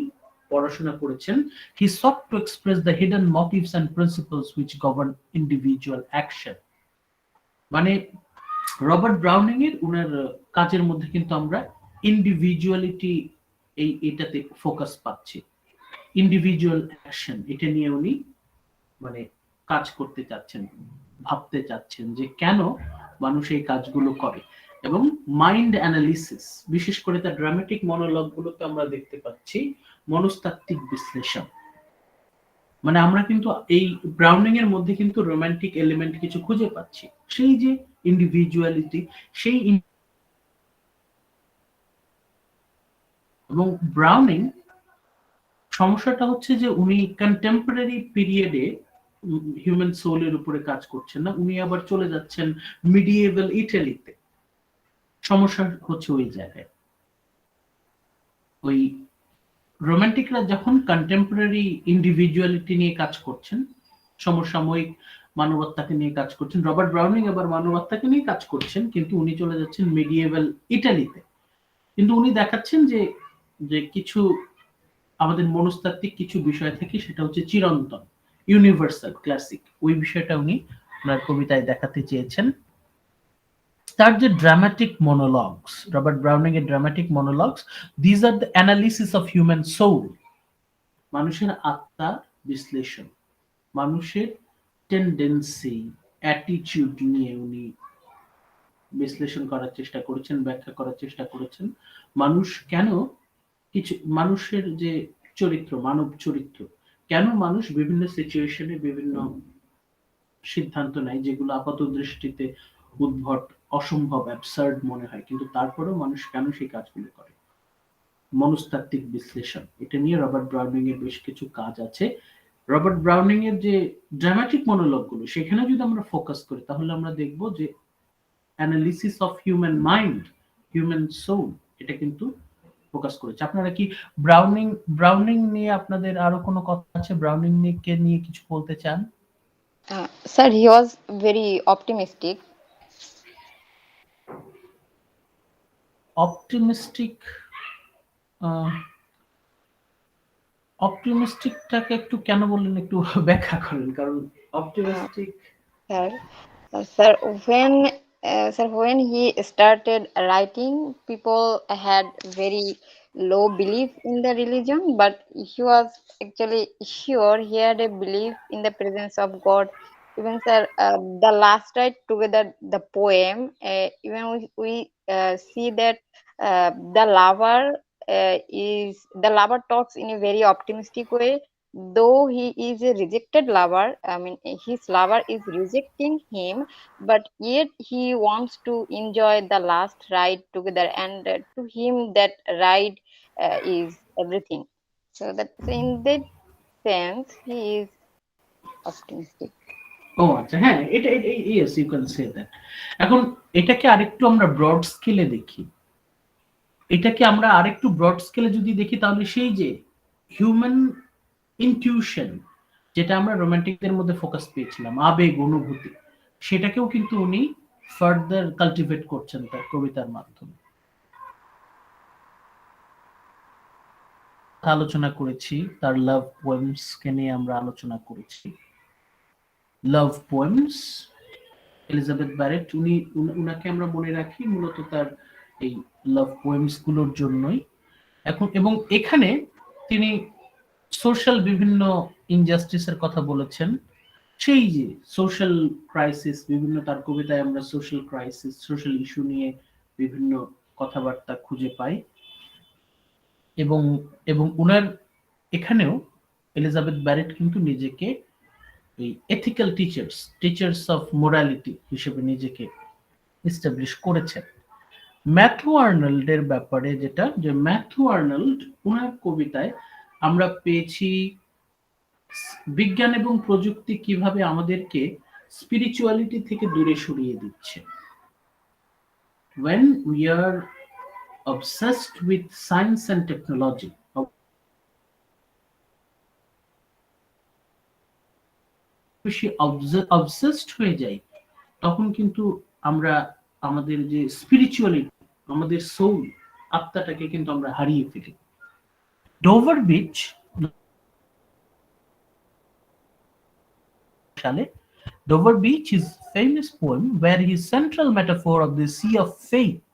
পড়াশোনা করেছেন। He sought to express the hidden motives and principles which govern individual action. মানে রবার্ট ব্রাউনিং এর উনার কাজের মধ্যে কিন্তু আমরা ইন্ডিভিজুয়ালিটি এটাতে ফোকাস পাচ্ছি। ইন্ডিভিজুয়াল অ্যাকশন, এটা নিয়ে উনি মানে কাজ করতে চাচ্ছেন, ভাবতে চাচ্ছেন যে কেন মানুষ এই কাজগুলো করে। এবং মাইন্ড অ্যানালিসিস, বিশেষ করে তার ড্রামাটিক মনোলগ গুলোতে আমরা দেখতে পাচ্ছি মনস্তাত্ত্বিক বিশ্লেষণ। মানে আমরা কিন্তু এই ব্রাউনিং এর মধ্যে কিন্তু রোমান্টিক এলিমেন্ট কিছু খুঁজে পাচ্ছি, সেই যে ইন্ডিভিজুয়ালিটি, সেই এবং ব্রাউনিং সমস্যাটা হচ্ছে যে উনি কন্টেম্পোরারি পিরিয়ডে হিউম্যান সোলের উপরে কাজ করছেন না, উনি আবার চলে যাচ্ছেন মিডিয়েভাল ইটালিতে। সমস্যা হচ্ছে ওই জায়গায়। ওই রোমান্টিকরা যখন কন্টেম্পোরারি ইন্ডিভিজুয়ালিটি নিয়ে কাজ করছেন, সমসাময়িক মানবতাকে নিয়ে কাজ করছেন, রবার্ট ব্রাউনিং আবার মানবতাকে নিয়ে কাজ করছেন, কিন্তু উনি চলে যাচ্ছেন মিডিয়েভাল ইটালিতে। কিন্তু উনি দেখাচ্ছেন যে যে কিছু আমাদের মনস্তাত্ত্বিক কিছু বিষয় থেকে সেটা হচ্ছে চিরন্তন, ইউনিভার্সাল, ক্লাসিক, ওই বিষয়টা উনি ওনার কবিতায় দেখাতে চেয়েছেন। তার যে ড্রামাটিক মনোলগস, রবার্ট ব্রাউনিং এর dramatic monologues, these are the analysis of human soul, মানুষের আত্মার বিশ্লেষণ, মানুষের টেন্ডেন্সি, অ্যাটিটিউড নিয়ে উনি বিশ্লেষণ করার চেষ্টা করেছেন, ব্যাখ্যা করার চেষ্টা করেছেন। মানুষ কেন কিছু, মানুষের যে চরিত্র, মানব চরিত্র, কেন মানুষ বিভিন্ন সিচুয়েশনে বিভিন্ন সিদ্ধান্ত নেয় যেগুলো আপাত দৃষ্টিতে উদ্ভট, অসম্ভব, অ্যাবসার্ড মনে হয়, কিন্তু তারপরেও মানুষ কেন সেই কাজগুলো করে। মনস্তাত্ত্বিক বিশ্লেষণ, এটা নিয়ে রবার্ট ব্রাউনিং এর বেশ কিছু কাজ আছে। রবার্ট ব্রাউনিং এর যে ড্রামাটিক মনোলগ গুলো, সেখানে যদি আমরা ফোকাস করি তাহলে আমরা দেখব যে analysis of human mind, human soul, এটা কিন্তু ফোকাস করেছে। আপনারা কি ব্রাউনিং নিয়ে আপনাদের আরো কোনো কথা আছে? ব্রাউনিং নিয়ে কিছু বলতে চান? Sir, he was very optimistic. অপটিমিস্টিকটাকে একটু কেন বললেন, একটু ব্যাখ্যা করেন, কারণ optimistic. Sir, when he started writing, people had very low belief in the religion, but he was actually sure he had a belief in the presence of God. Even sir, the last Ride Together, the poem, even we see that the lover talks in a very optimistic way. Though he is a rejected lover, I mean his lover is rejecting him, but yet he wants to enjoy the last ride together, and to him that ride is everything. So that in that sense he is optimistic. ও আচ্ছা, হ্যাঁ, এটা yes, you can say that. এখন এটাকে আরেকটু আমরা broad স্কেলে দেখি, যদি দেখি তাহলে সেই যে হিউম্যান ইনটিউশন, যেটা আমরা রোমান্টিকদের মধ্যে ফোকাস পেয়েছিলাম, আবেগ, অনুভূতি, সেটাকেও কিন্তু উনি ফার্দার কাল্টিভেট করছেন তার কবিতার মাধ্যমে। আলোচনা করেছি তার লাভ পোয়েমস কে নিয়ে, আমরা আলোচনা করেছি লাভ পোয়েমস। এলিজাবেথ ব্যারেট, উনাকে আমরা মনে রাখি মূলত তার এই লাভ পোয়েমস গুলোর জন্যই। এবং এখানে তিনি সোশ্যাল বিভিন্ন ইনজাস্টিসের কথা বলেছেন, সেই যে সোশ্যাল ক্রাইসিস, বিভিন্ন তার কবিতায় আমরা সোশ্যাল ক্রাইসিস, সোশ্যাল ইস্যু নিয়ে বিভিন্ন কথাবার্তা খুঁজে পাই। এবং উনার এখানেও এলিজাবেথ ব্যারেট কিন্তু নিজেকে এই এথিক্যাল টিচার্স অফ মোরালিটি হিসেবে নিজেকে এস্টাবলিশ করেছেন। ম্যাথু আর্নল্ডের ব্যাপারে যেটা, যে ম্যাথু আর্নল্ড ওনার কবিতায় আমরা পেয়েছি বিজ্ঞান এবং প্রযুক্তি কিভাবে আমাদেরকে স্পিরিচুয়ালিটি থেকে দূরে সরিয়ে দিচ্ছে। When we are obsessed with science and technology, বেশি অবসেসড হয়ে যাই, তখন কিন্তু আমরা আমাদের যে স্পিরিচুয়ালিটি, আমাদের সোল, আত্মাটাকে কিন্তু আমরা হারিয়ে ফেলি। Dover beach Dover Beach is a famous poem where his central metaphor of the sea of faith,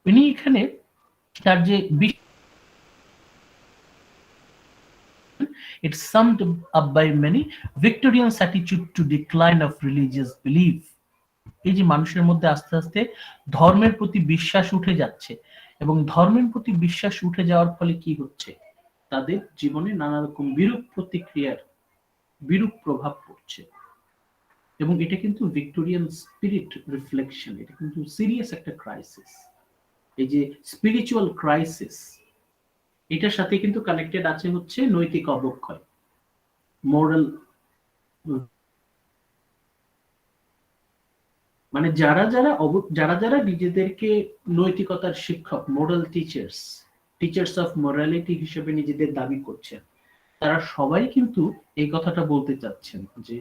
উনি এখানে তার যে it's summed up by many Victorian's attitude to decline of religious belief. এই যে মানুষের মধ্যে আস্তে আস্তে ধর্মের প্রতি বিশ্বাস উঠে যাচ্ছে, এবং ধর্মের প্রতি বিশ্বাস উঠে যাওয়ার ফলে কি হচ্ছে, তাদের জীবনে নানা রকম বিরূপ প্রতিক্রিয়ার বিরূপ প্রভাব পড়ছে। এবং এটা কিন্তু ভিক্টোরিয়ান স্পিরিট রিফ্লেকশন, এটা কিন্তু সিরিয়াস একটা ক্রাইসিস। এই যে স্পিরিচুয়াল ক্রাইসিস, এটার সাথে কিন্তু কানেক্টেড আছে হচ্ছে নৈতিক অবক্ষয়, মোরাল, মানে যারা যারা নিজেদেরকে নৈতিকতার শিক্ষক, moral teachers, teachers of morality হিসেবে নিজেদের দাবি করছেন, তারা সবাই কিন্তু এই কথাটা বলতে চাচ্ছেন যে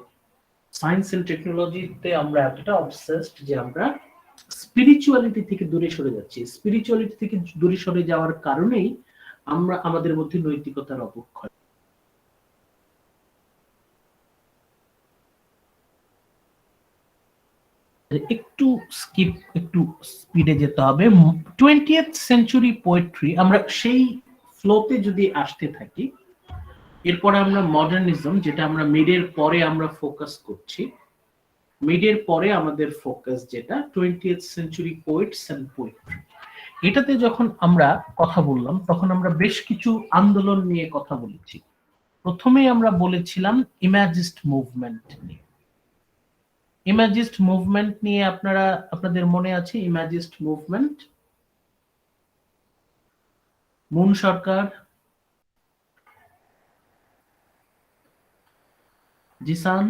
সায়েন্স এন্ড টেকনোলজিতে আমরা এতটা অবসেসড যে আমরা স্পিরিচুয়ালিটি থেকে দূরে সরে যাচ্ছি। স্পিরিচুয়ালিটি থেকে দূরে সরে যাওয়ার কারণেই আমরা আমাদের মধ্যে নৈতিকতার অবক্ষয়। একটু স্পিডে যেতে হবে। 20th সেঞ্চুরি পোয়েট্রি, আমরা সেই ফ্লোতে যদি আসতে থাকি, এরপরে আমরা মডার্নিজম, যেটা আমরা মিডের পরে আমরা ফোকাস করছি, মিডের পরে আমাদের ফোকাস যেটা 20th century poets and poetry, এটাতে যখন আমরা কথা বললাম তখন আমরা বেশ কিছু আন্দোলন নিয়ে কথা বলেছি। প্রথমেই আমরা বলেছিলাম ইমাজিস্ট মুভমেন্ট নিয়ে। ইমাজিস্ট মুভমেন্ট নিয়ে আপনাদের মনে আছে? ইমাজিস্ট মুভমেন্ট, মুন সরকার, জিসান,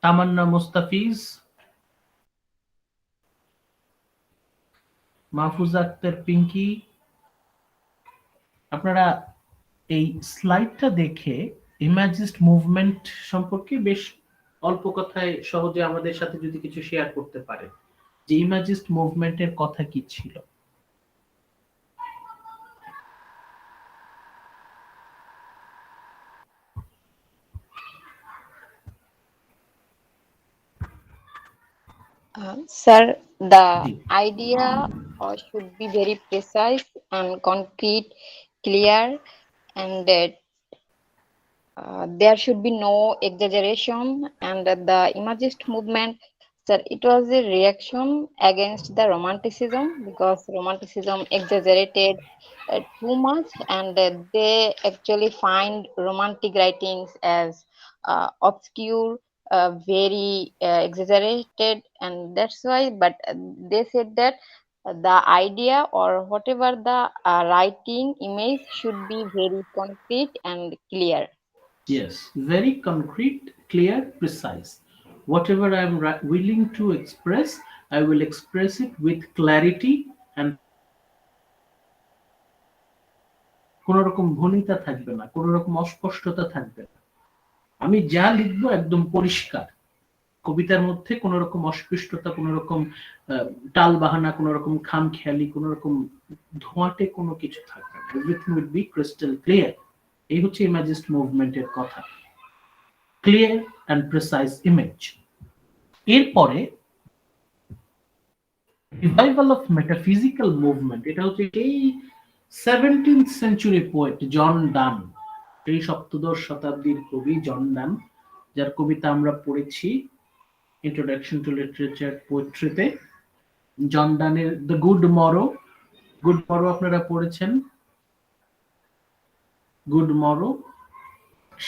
তামান্না মুস্তাফিজ, মাহফুজা আক্তার পিঙ্কি। আপনারা এই স্লাইডটা দেখে ইমাজিস্ট মুভমেন্ট সম্পর্কে বেশ অল্প কথায় সহজে আমাদের সাথে যদি কিছু শেয়ার করতে পারেন যে ইমাজিস্ট মুভমেন্টের কথা কি ছিল। Sir, the G. idea should be very precise and concrete, clear, and there should be no exaggeration. And the Imagist movement, sir, it was a reaction against the Romanticism, because Romanticism exaggerated too much, and they actually find romantic writings as obscure, very exaggerated, and that's why. But they said that the idea or whatever the writing image should be very concrete and clear. Yes, very concrete, clear, precise. Whatever I am willing to express, I will express it with clarity and কোনো রকম ভনিতা থাকবে না, কোনো রকম অস্পষ্টতা থাকবে না। আমি যা লিখবো একদম পরিষ্কার। কবিতার মধ্যে কোনো রকম অস্পষ্টতা, কোনো রকম টাল বাহানা, কোনো রকম খামখেয়ালি, কোনো রকম ধোঁয়াটে কোনো কিছু থাকবে না। Everything will be crystal clear. এই হচ্ছে ইমাজিস্ট মুভমেন্টের কথা, ক্লিয়ার অ্যান্ড প্রিসাইজ ইমেজ। এরপরে রিভাইভাল অফ মেটাফিজিক্যাল মুভমেন্ট, এটা হচ্ছে এই 17th সেঞ্চুরি পোয়েট জন ডান, এই সপ্তদশ শতাব্দীর কবি জন ডান, যার কবিতা আমরা পড়েছি ইন্ট্রোডাকশন টু লিটারেচার পোয়েট্রিতে। জন ডানের the good morrow, good morrow আপনারা পড়েছেন, গুড মরো।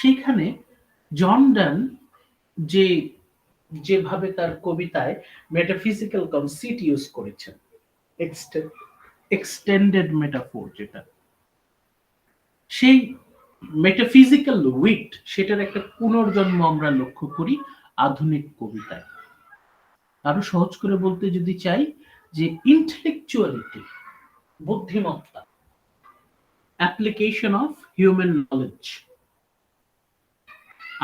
সেখানে জন ডান যেভাবে তার কবিতায় মেটাফিজিক্যাল কনসিট ইউজ করেছেন, এক্সটেন্ডেড মেটাফোর, যেটা সেই মেটাফিজিক্যাল উইট, সেটার একটা পুনর্জন্ম আমরা লক্ষ্য করি আধুনিক কবিতায়। আরো সহজ করে বলতে যদি চাই যে ইন্টেলেকচুয়ালিটি, বুদ্ধিমত্তা, অ্যাপ্লিকেশন অফ হিউম্যান নলেজ,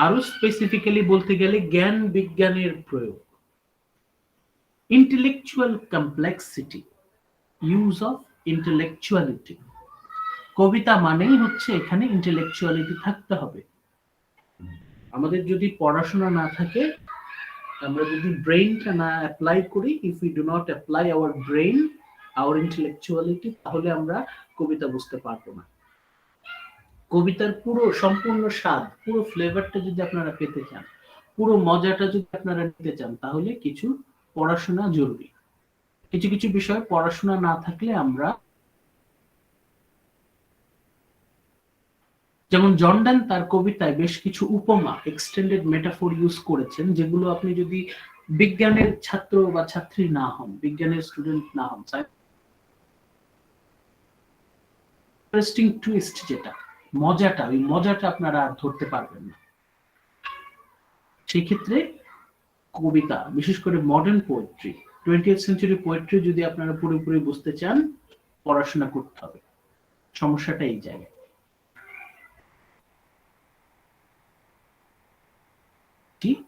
আরো স্পেসিফিক্যালি বলতে গেলে জ্ঞান বিজ্ঞানের প্রয়োগ, intellectual complexity, use of intellectuality. কবিতা মানেই হচ্ছে এখানে ইন্টেলেকচুয়ালিটি থাকতে হবে। আমাদের যদি পড়াশোনা না থাকে, আমরা যদি ব্রেইনটা না অ্যাপ্লাই করি, if we do not apply our brain, our intellectuality, তাহলে আমরা কবিতা বুঝতে পারবো না। কবিতার পুরো সম্পূর্ণ স্বাদ, পুরো ফ্লেভারটা যদি আপনারা পেতে চান, পুরো মজাটা যদি আপনারা নিতে চান, তাহলে কিছু পড়াশোনা জরুরি। কিছু কিছু বিষয় পড়াশোনা না থাকলে আমরা, যেমন জন ডান তার কবিতায় বেশ কিছু উপমা, এক্সটেন্ডেড মেটাফোর ইউজ করেছেন, যেগুলো আপনি যদি বিজ্ঞানের ছাত্র বা ছাত্রী না হন, বিজ্ঞানের স্টুডেন্ট না হন, ইন্টারেস্টিং টুইস্ট, যেটা মজাটা, ওই মজাটা আপনারা আর ধরতে পারবেন না। সেই ক্ষেত্রে কবিতা, বিশেষ করে modern poetry, 20th century poetry যদি আপনারা পুরোপুরি বুঝতে চান, পড়াশোনা করতে হবে। সমস্যাটা এই জায়গায়। ঠিক,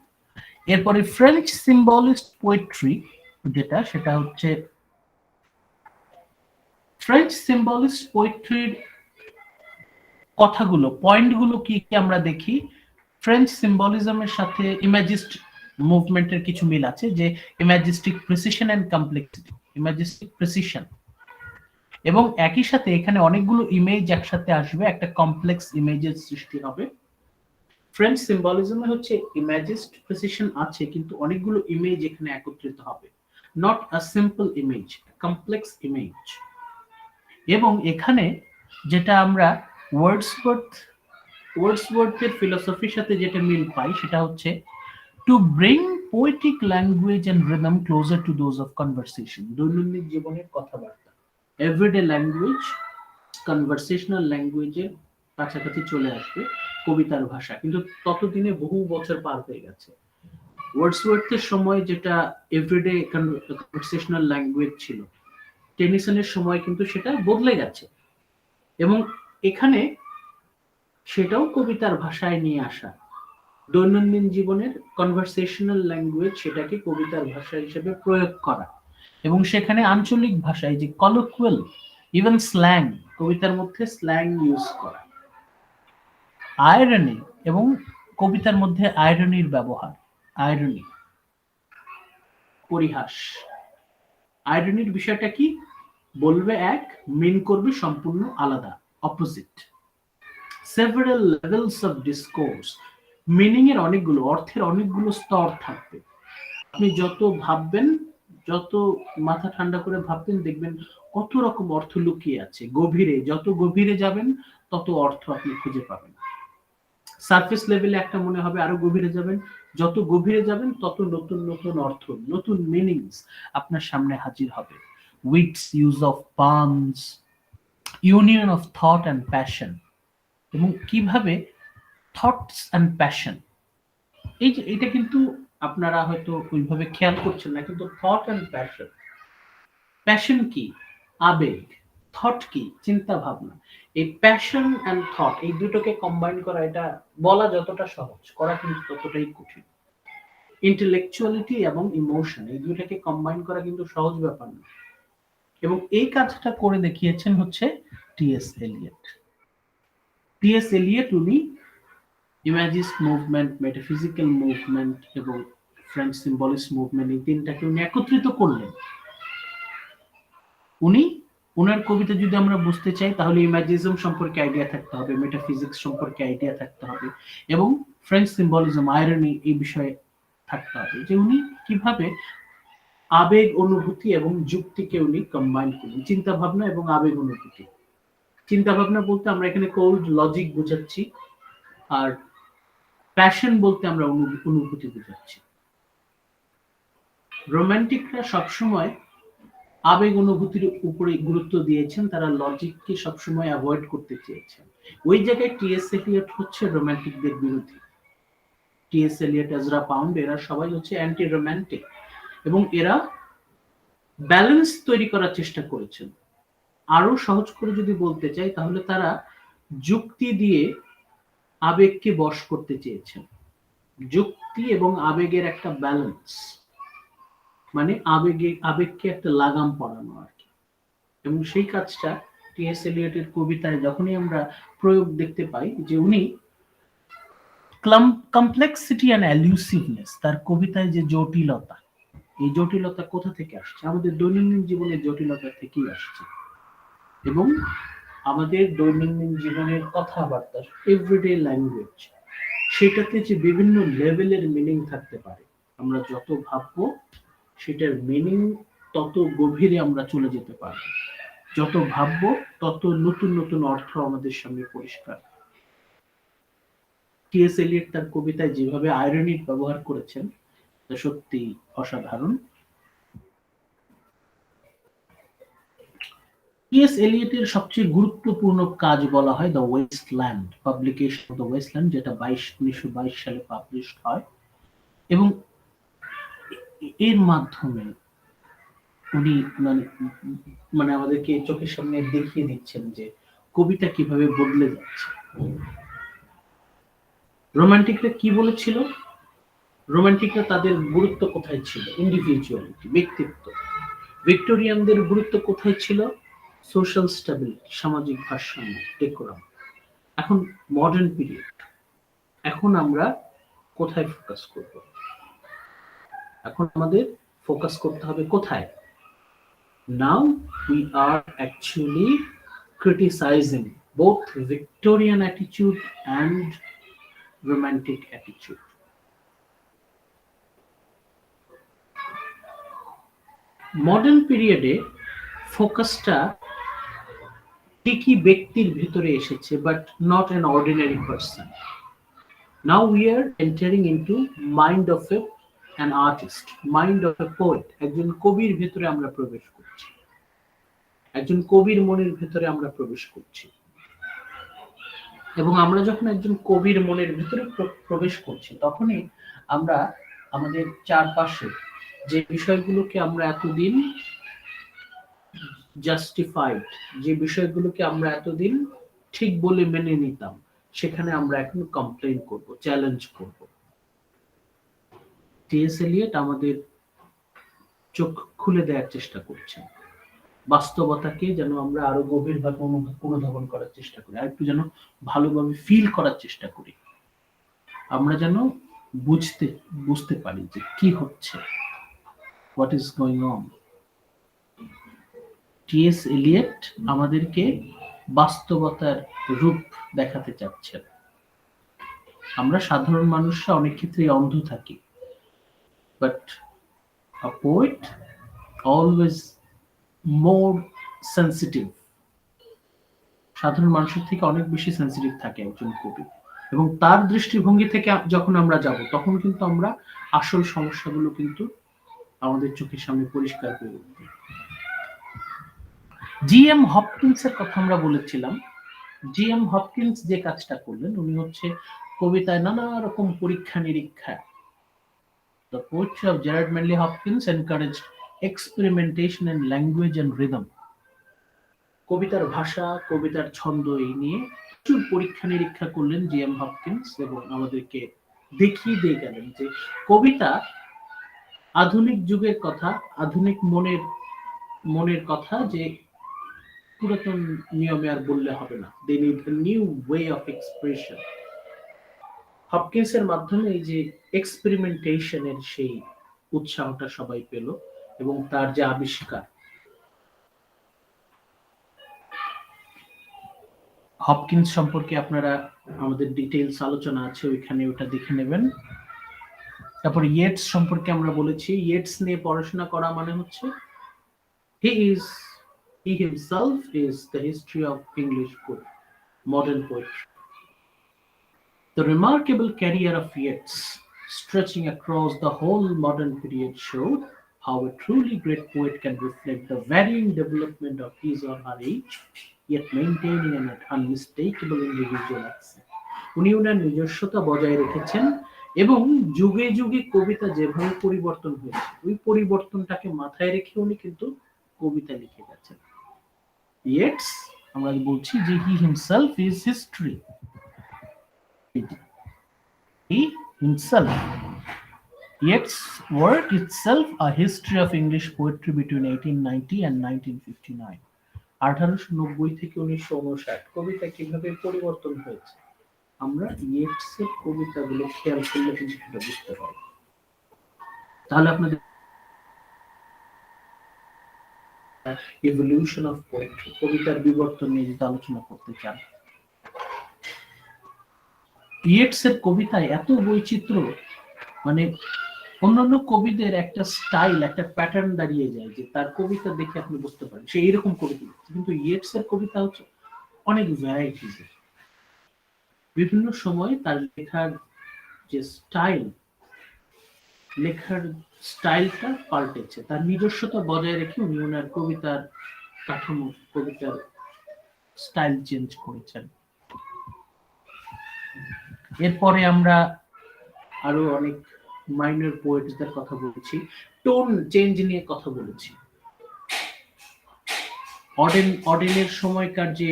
এরপরে ফ্রেঞ্চ সিম্বলিস্ট পোয়েট্রি যেটা, সেটা হচ্ছে ফ্রেঞ্চ সিম্বলিস্ট পোয়েট্রির কথাগুলো, পয়েন্টগুলো কি কি আমরা দেখি। ফ্রেঞ্চ সিম্বলিজমের সাথে ইমেজিস্ট মুভমেন্টের কিছু মিল আছে, যে ইমেজিস্টিক প্রিসিশন এন্ড কমপ্লেক্সিটি, ইমেজিস্টিক প্রিসিশন, এবং একই সাথে এখানে অনেকগুলো ইমেজ একসাথে আসবে, একটা কমপ্লেক্স ইমেজের সৃষ্টি হবে। ফ্রেঞ্চ সিম্বলিজমে হচ্ছে ইমেজিস্ট প্রিসিশন আছে, কিন্তু অনেকগুলো ইমেজ এখানে একত্রিত হবে, not a simple image, complex image. এবং এখানে যেটা আমরা ওয়ার্ডসওয়ার্থের ফিলোসফির সাথে যেটা মিল পাই, সেটা হচ্ছে to bring poetic language and rhythm closer to those of conversation. দৈনন্দিন জীবনের কথাবার্তা, এভরিডে ল্যাঙ্গুয়েজ, কনভারসেশনাল ল্যাঙ্গুয়েজের কাছাকাছি চলে আসবে কবিতার ভাষা। কিন্তু ততদিনে বহু বছর পার হয়ে গেছে। ওয়ার্ডসওয়ার্থের সময় যেটা এভরিডে কনভারসেশনাল ল্যাঙ্গুয়েজ ছিল, টেনিসনের সময় কিন্তু সেটা বদলে গেছে, এবং এখানে সেটাও কবিতার ভাষায় নিয়ে আসা, দৈনন্দিন জীবনের কনভারসেশনাল ল্যাঙ্গুয়েজ সেটাকে কবিতার ভাষা হিসেবে প্রয়োগ করা, এবং সেখানে আঞ্চলিক ভাষায় যে কলোকুয়াল, ইভেন স্ল্যাং, কবিতার মধ্যে স্ল্যাং ইউজ করা, আয়রনি, এবং কবিতার মধ্যে আয়রনির ব্যবহার, আয়রনি, পরিহাস। আয়রনির বিষয়টা কি, বলবে এক, মিন করবে সম্পূর্ণ আলাদা, opposite. Several levels of discourse, meaning এর অনেকগুলো, অর্থের অনেকগুলো স্তর থাকবে। আপনি যত ভাববেন, যত মাথা ঠান্ডা করে ভাববেন, দেখবেন কত রকম অর্থ লুকিয়ে আছে গভীরে। যত গভীরে যাবেন তত অর্থ আপনি খুঁজে পাবেন। সারফেস লেভেলে একটা মনে হবে, আরো গভীরে যাবেন, যত গভীরে যাবেন তত নতুন নতুন অর্থ, নতুন মিনিংস আপনার সামনে হাজির হবে। Wits, use of palms, union of thought and passion, এবং কিভাবে থটস অ্যান্ড প্যাশন, এই যে এটা কিন্তু আপনারা হয়তো ওইভাবে খেয়াল করছেন না, কিন্তু থট অ্যান্ড প্যাশন, প্যাশন কি, আবেগ, থট কি, চিন্তা ভাবনা। এই প্যাশন অ্যান্ড থট, এই দুটোকে কম্বাইন করা, এটা বলা যতটা সহজ, করা কিন্তু ততটাই কঠিন। ইন্টেলেকচুয়ালিটি এবং ইমোশন, এই দুটাকে কম্বাইন করা কিন্তু সহজ ব্যাপার না, এবং এই কাজটা করে দেখিয়েছেন হচ্ছে টি.এস. এলিয়ট। টি.এস. এলিয়ট উনি ইমেজিস্ট মুভমেন্ট, মেটাফিজিক্যাল মুভমেন্ট এবং ফ্রেঞ্চ সিম্বলিস্ট মুভমেন্ট, এই তিনটাকে উনি একত্রিত করলেন। উনি, ওনার কবিতা যদি আমরা বুঝতে চাই, তাহলে ইমেজিজম সম্পর্কে আইডিয়া থাকতে হবে, মেটাফিজিক্স সম্পর্কে আইডিয়া থাকতে হবে, এবং ফ্রেঞ্চ সিম্বলিজম, আয়রনি, এই বিষয়ে থাকতে হবে, যে উনি কিভাবে আবেগ, অনুভূতি এবং যুক্তিকে উনি কম্বাইন করলেন, চিন্তা ভাবনা এবং আবেগ অনুভূতি। চিন্তা ভাবনা বলতে আমরা এখানে কোল্ড লজিক বোঝাচ্ছি, আর প্যাশন বলতে আমরা অনুভূতি বোঝাচ্ছি। রোমান্টিকরা সবসময় আবেগ অনুভূতির উপরে গুরুত্ব দিয়েছেন, তারা লজিককে সবসময় অ্যাভয়েড করতে চেয়েছেন। ওই জায়গায় টি.এস. এলিয়ট হচ্ছে রোমান্টিকদের বিরোধী। টি.এস. এলিয়ট, এজরা পাউন্ড, এরা সবাই হচ্ছে অ্যান্টি রোমান্টিক, এবং এরা ব্যালেন্স তৈরি করার চেষ্টা করেছেন। আরো সহজ করে যদি বলতে চাই, তাহলে তারা যুক্তি দিয়ে আবেগকে বশ করতে চেয়েছেন। যুক্তি এবং আবেগের একটা ব্যালেন্স, মানে আবেগকে একটা লাগাম পরানো আর কি। এবং সেই কাজটা টি.এস. এলিয়টের কবিতায় যখনই আমরা প্রয়োগ দেখতে পাই, যে উনি কমপ্লেক্সিটি অ্যান্ড এলুসিভনেস, তার কবিতায় যে জটিলতা, এই জটিলতা কোথা থেকে আসছে, আমাদের দৈনন্দিন জীবনের জটিলতা থেকেই আসছে, এবং আমাদের দৈনন্দিন জীবনের কথাবার্তা, এভরিডে ল্যাঙ্গুয়েজ, সেটাতে যে বিভিন্ন লেভেলের মিনিং থাকতে পারে। আমরা যত ভাববো সেটার মিনিং তত গভীরে আমরা চলে যেতে পারবো, যত ভাববো তত নতুন নতুন অর্থ আমাদের সামনে পরিষ্কার। টি.এস. এলিয়ট তার কবিতায় যেভাবে আয়রনির ব্যবহার করেছেন, তা সত্যি অসাধারণ। টি.এস. এলিয়টের সবচেয়ে গুরুত্বপূর্ণ কাজ বলা হয় the wasteland, publication of the wasteland, যেটা 1922 সালে পাবলিশ হয়, এবং এর মাধ্যমে উনি মানে আমাদেরকে চোখের সামনে দেখিয়ে দিচ্ছেন যে কবিতা কিভাবে বদলে যাচ্ছে। রোমান্টিকরা কি বলেছিল? রোমান্টিকরা তাদের গুরুত্ব কোথায় ছিল? ইন্ডিভিজুয়ালিটি, ব্যক্তিত্ব। ভিক্টোরিয়ানদের গুরুত্ব কোথায় ছিল? সোশ্যাল স্টেবিলিটি, সামাজিক ভারসাম্য, ডেকোরাম। এখন মডার্ন পিরিয়ড, এখন আমরা কোথায় ফোকাস করব? এখন আমাদের ফোকাস করতে হবে কোথায়? Now we are actually criticizing both Victorian attitude and romantic attitude. Modern পিরিয়ডে ফোকাসটা ঠিকই ব্যক্তির ভিতরে এসেছে, but not an ordinary person. Now we are entering into mind of an artist, mind of a poet. একজন কবির ভিতরে আমরা প্রবেশ করছি, একজন কবির মনের ভিতরে আমরা প্রবেশ করছি। এবং আমরা যখন একজন কবির মনের ভিতরে প্রবেশ করছি, তখনই আমরা আমাদের চারপাশে যে বিষয়গুলোকে আমরা এতদিন জাস্টিফাইড, যে বিষয়গুলোকে আমরা এতদিন ঠিক বলে মেনে নিতাম, সেখানে আমরা এখন কমপ্লেইন করব, চ্যালেঞ্জ করব। টি.এস. এলিয়ট আমাদের চোখ খুলে দেওয়ার চেষ্টা করছেন, বাস্তবতাকে যেন আমরা আরো গভীরভাবে অনুধাবন করার চেষ্টা করি, আর একটু যেন ভালোভাবে ফিল করার চেষ্টা করি, আমরা যেন বুঝতে পারি যে কি হচ্ছে, what is going on. T S. Eliot আমাদেরকে বাস্তবতার রূপ দেখাতে চাচ্ছেন। আমরা সাধারণ মানুষরা অনেক ক্ষেত্রে অন্ধ থাকি, but a poet always more sensitive, সাধারণ মানুষের থেকে অনেক বেশি সেন্সিটিভ থাকে একজন কবি। এবং তার দৃষ্টিভঙ্গি থেকে যখন আমরা যাব, তখন কিন্তু আমরা আসল সমস্যাগুলো কিন্তু আমাদের চোখের সামনে পরিষ্কার হয়ে উঠবে। জি.এম. হপকিন্সের কথা আমরা বলেছিলাম। জি.এম. হপকিন্স যে কাজটা করলেন, উনি হচ্ছে কবিতায় নানা রকম পরীক্ষা নিরীক্ষা। The poetry of Gerard Manley Hopkins encouraged experimentation in language and rhythm. কবিতার ভাষা, কবিতার ছন্দ এই নিয়ে প্রচুর পরীক্ষা নিরীক্ষা করলেন জি.এম. হপকিন্স, এবং আমাদেরকে দেখিয়ে দিয়ে গেলেন যে কবিতা আধুনিক যুগের কথা, আধুনিক মনের কথা, যে পুরাতন নিয়মে আর বললে হবে না। They need a new way of expression. হপকিন্সের মাধ্যমে এই যে এক্সপেরিমেন্টেশনের সেই উৎসাহটা সবাই পেল, এবং তার যে আবিষ্কার। হপকিন্স সম্পর্কে আপনারা আমাদের ডিটেইলস আলোচনা আছে, ওইখানে ওটা দেখে নেবেন। তারপর ইয়েটস সম্পর্কে আমরা বলেছি। ইয়েটস নিয়ে পড়াশোনা করা মানে হচ্ছে he himself is the history of English modern poetry. The remarkable career of Yeats, stretching across the whole modern period, showed how a truly great poet can reflect the varying development of his or her age, yet maintaining an unmistakable individual accent. উনি ওনার নিজস্বতা বজায় রেখেছেন, এবং যুগে যুগে কবিতা যেভাবে পরিবর্তন হয়েছে, ওই পরিবর্তনটাকে মাথায় রেখে উনি কিন্তু কবিতা লিখে গেছেন। Yeats, আমরা বলছি যে he himself is history. He himself, Yeats' work itself, a history of English poetry between 1890 and 1959. 1890 থেকে 1959 কবিতা কিভাবে পরিবর্তন হয়েছে, আমরা ইয়েটসের কবিতাগুলো খেয়াল করলে কিন্তু সেটা বুঝতে পারি। তাহলে আপনাদের ইভলিউশন অফ পোয়েট্রি, কবিতার বিবর্তন নিয়ে যদি আলোচনা করতে চান, ইয়েটসের কবিতায় এত বৈচিত্র্য, মানে অন্যান্য কবিদের একটা স্টাইল, একটা প্যাটার্ন দাঁড়িয়ে যায়, যে তার কবিতা দেখে আপনি বুঝতে পারেন সে এইরকম কবিতা লিখছে। কিন্তু ইয়েটসের কবিতা হচ্ছে অনেক ভ্যারাইটিস, বিভিন্ন সময় তার লেখার যে স্টাইলটা পাল্টেছে, তার নিজস্বতা বজায় রেখে উনি ওনার কবিতার কাঠামো, কবিতার স্টাইল চেঞ্জ করেছেন। এরপরে আমরা আরো অনেক মাইনর পোয়েটসদের কথা বলেছি, টোন চেঞ্জ নিয়ে কথা বলেছি। অডেনের সময়কার যে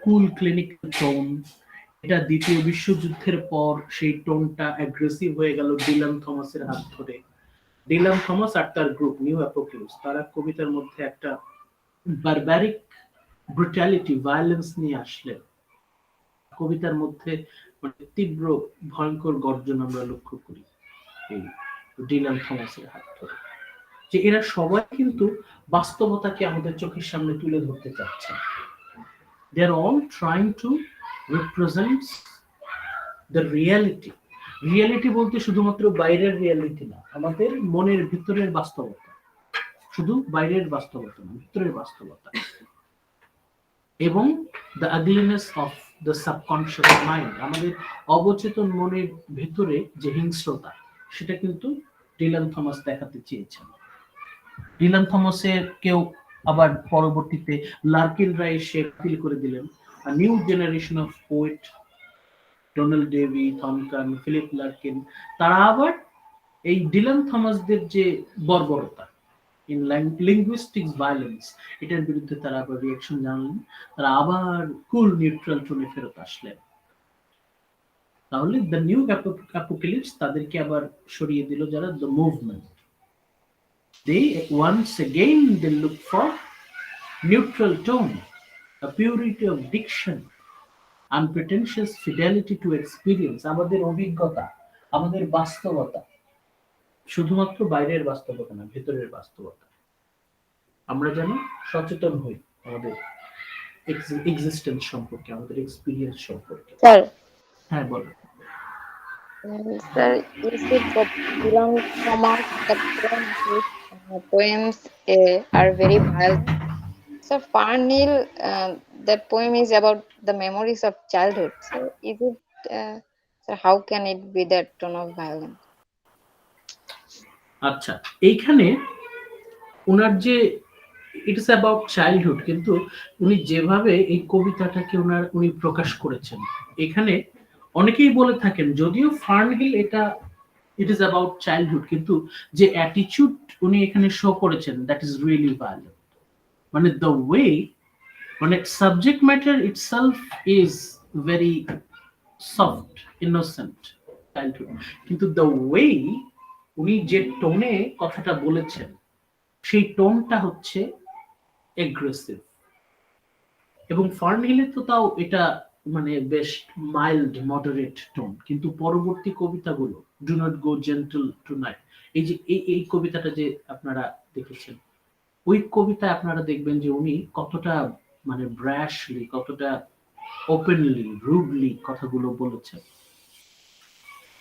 কুল ক্লিনিক্যাল টোন, এটা দ্বিতীয় বিশ্বযুদ্ধের পর সেই টোনটা অ্যাগ্রেসিভ হয়ে গেল ডিলান থমাসের হাত ধরে। ডিলান থমাস আর তার গ্রুপ নিউ অ্যাপোক্যালিপস তারা কবিতার মধ্যে একটা বারবারিক ব্রুটালিটি, ভায়োলেন্স নিয়ে আসলেন। কবিতার মধ্যে মানে তীব্র ভয়ঙ্কর গর্জন আমরা লক্ষ্য করি এই ডিলান থমাসের হাত ধরে, যে এরা সবাই কিন্তু বাস্তবতাকে আমাদের চোখের সামনে তুলে ধরতে চাচ্ছে। They are all trying to represent the reality. Reality বলতে শুধুমাত্র বাইরের রিয়ালিটি না, আমাদের মনের ভিতরের বাস্তবতা, শুধু বাইরের বাস্তবতা না, ভিতরের বাস্তবতা। এবং the ugliness of the subconscious mind, আমাদের অবচেতন মনের ভেতরে যে হিংস্রতা, সেটা কিন্তু ডিলান থমাস দেখাতে চেয়েছেন। ডিলান থমাসের কেউ আবার পরবর্তীতে লার্কিনরা এসে ফিল করে দিলেন। New generation of poet, Donald Davie, Thomson, Philip Larkin, তারা আবার এই ডিলান থমাসদের যে বর্বরতা, ইন লিঙ্গুইস্টিক্স ভায়োলেন্স, এটার বিরুদ্ধে তারা আবার রিঅ্যাকশন জানালেন। তারা আবার কুল নিউট্রাল টোনে ফেরত আসলেন। তাহলে দ্য নিউ অ্যাপোক্যালিপস তাদেরকে আবার সরিয়ে দিল যারা the movement. They once again they look for neutral tone, a purity of diction, unpretentious fidelity to experience, আমাদের অভিজ্ঞতা, আমাদের বাস্তবতা, শুধুমাত্র বাইরের বাস্তবতা না, ভেতরের বাস্তবতা। আমরা যেন সচেতন হই আমাদের এক্সিস্টেন্স সম্পর্কে, আমাদের এক্সপিরিয়েন্স সম্পর্কে। স্যার, হ্যাঁ বলো। sir, you said that Dylan Thomas poems are very violent. So Farnhill, that poem is about the memories of childhood. So is it? So how can it be that tone of violence? আচ্ছা, এইখানে ওনার যে it's about childhood, কিন্তু উনি যেভাবে এই কবিতাটাকে উনি প্রকাশ করেছেন, এখানে অনেকেই বলে থাকেন যদিও ফার্নহিল এটা ইট ইজ অ্যাবাউট চাইল্ডহুড, কিন্তু যে অ্যাটিটিউড উনি এখানে শো করেছেন দ্যাট ইজ রিয়েলি ভায়োলেন্ট। মানে দ্য ওয়ে, মানে subject matter itself is very soft, innocent, childhood, কিন্তু দ্য ওয়ে উনি যে টোনে কথাটা বলেছেন সেই টোনটা হচ্ছে এগ্রেসিভ। এবং ফার্নহিলে তো তাও এটা মানে বেশ মাইল্ড মডারেট টোন, কিন্তু পরবর্তী কবিতাগুলো do not go gentle to night, এই যে এই কবিতাটা যে আপনারা দেখেছেন, ওই কবিতায় আপনারা দেখবেন যে উনি কতটা মানে ব্র্যাশলি, কতটা ওপেনলি, রুডলি কথাগুলো বলেছেন।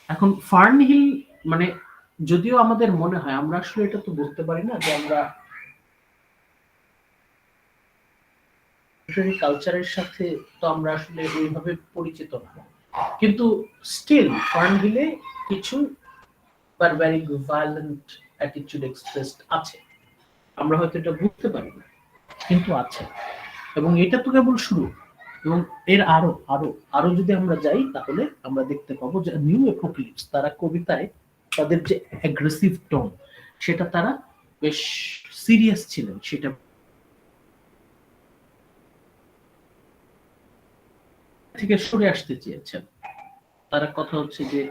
এখন ফার্নহিল মানে যদিও আমাদের মনে হয়, আমরা আসলে এটা তো বুঝতে পারি না যে আমরা কালচারের সাথে তো আমরা আসলে ওইভাবে পরিচিত না, কিন্তু স্টিল ফার্নহিলে কিছু বারবারিক ভায়োলেন্ট অ্যাটিটিউড এক্সপ্রেসড আছে। আমরা হয়তো এটা বুঝতে পারি না, কিন্তু আছে। এবং এটা তো কেবল শুরু, এবং এর আরো আরো আরো যদি আমরা যাই তাহলে আমরা দেখতে পাবো যে নিউ অ্যাপোক্যালিপস তারা কবিতায় তাদের যে অ্যাগ্রেসিভ টোন, সেটা তারা বেশ সিরিয়াস ছিলেন, সেটা থেকে সরে আসতে চেয়েছেন। তারা কথা হচ্ছে যে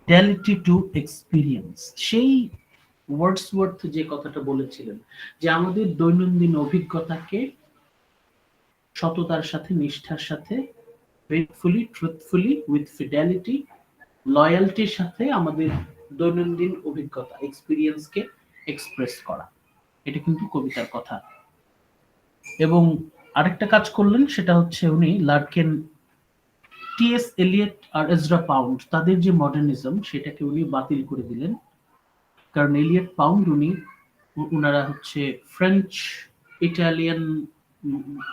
fidelity to experience, সেই ওয়ার্ডসওয়ার্থ যে কথাটা বলেছিলেন যে আমাদের দৈনন্দিন অভিজ্ঞতাকে সততার সাথে, নিষ্ঠার সাথে, ফেথফুলি, ট্রুথফুলি, উইথ ফিডেলিটি, লয়ালটির সাথে আমাদের দৈনন্দিন অভিজ্ঞতা, এক্সপিরিয়েন্সকে এক্সপ্রেস করা, এটা কিন্তু কবিতার কথা। এবং আরেকটা কাজ করলেন, সেটা হচ্ছে উনি লার্কিন, টি.এস. এলিয়ট আর এজরা পাউন্ড তাদের যে মডার্নিজম, সেটাকে উনি বাতিল করে দিলেন। কারণ এলিয়ট পাউন্ড উনারা হচ্ছে ফ্রেঞ্চ ইটালিয়ান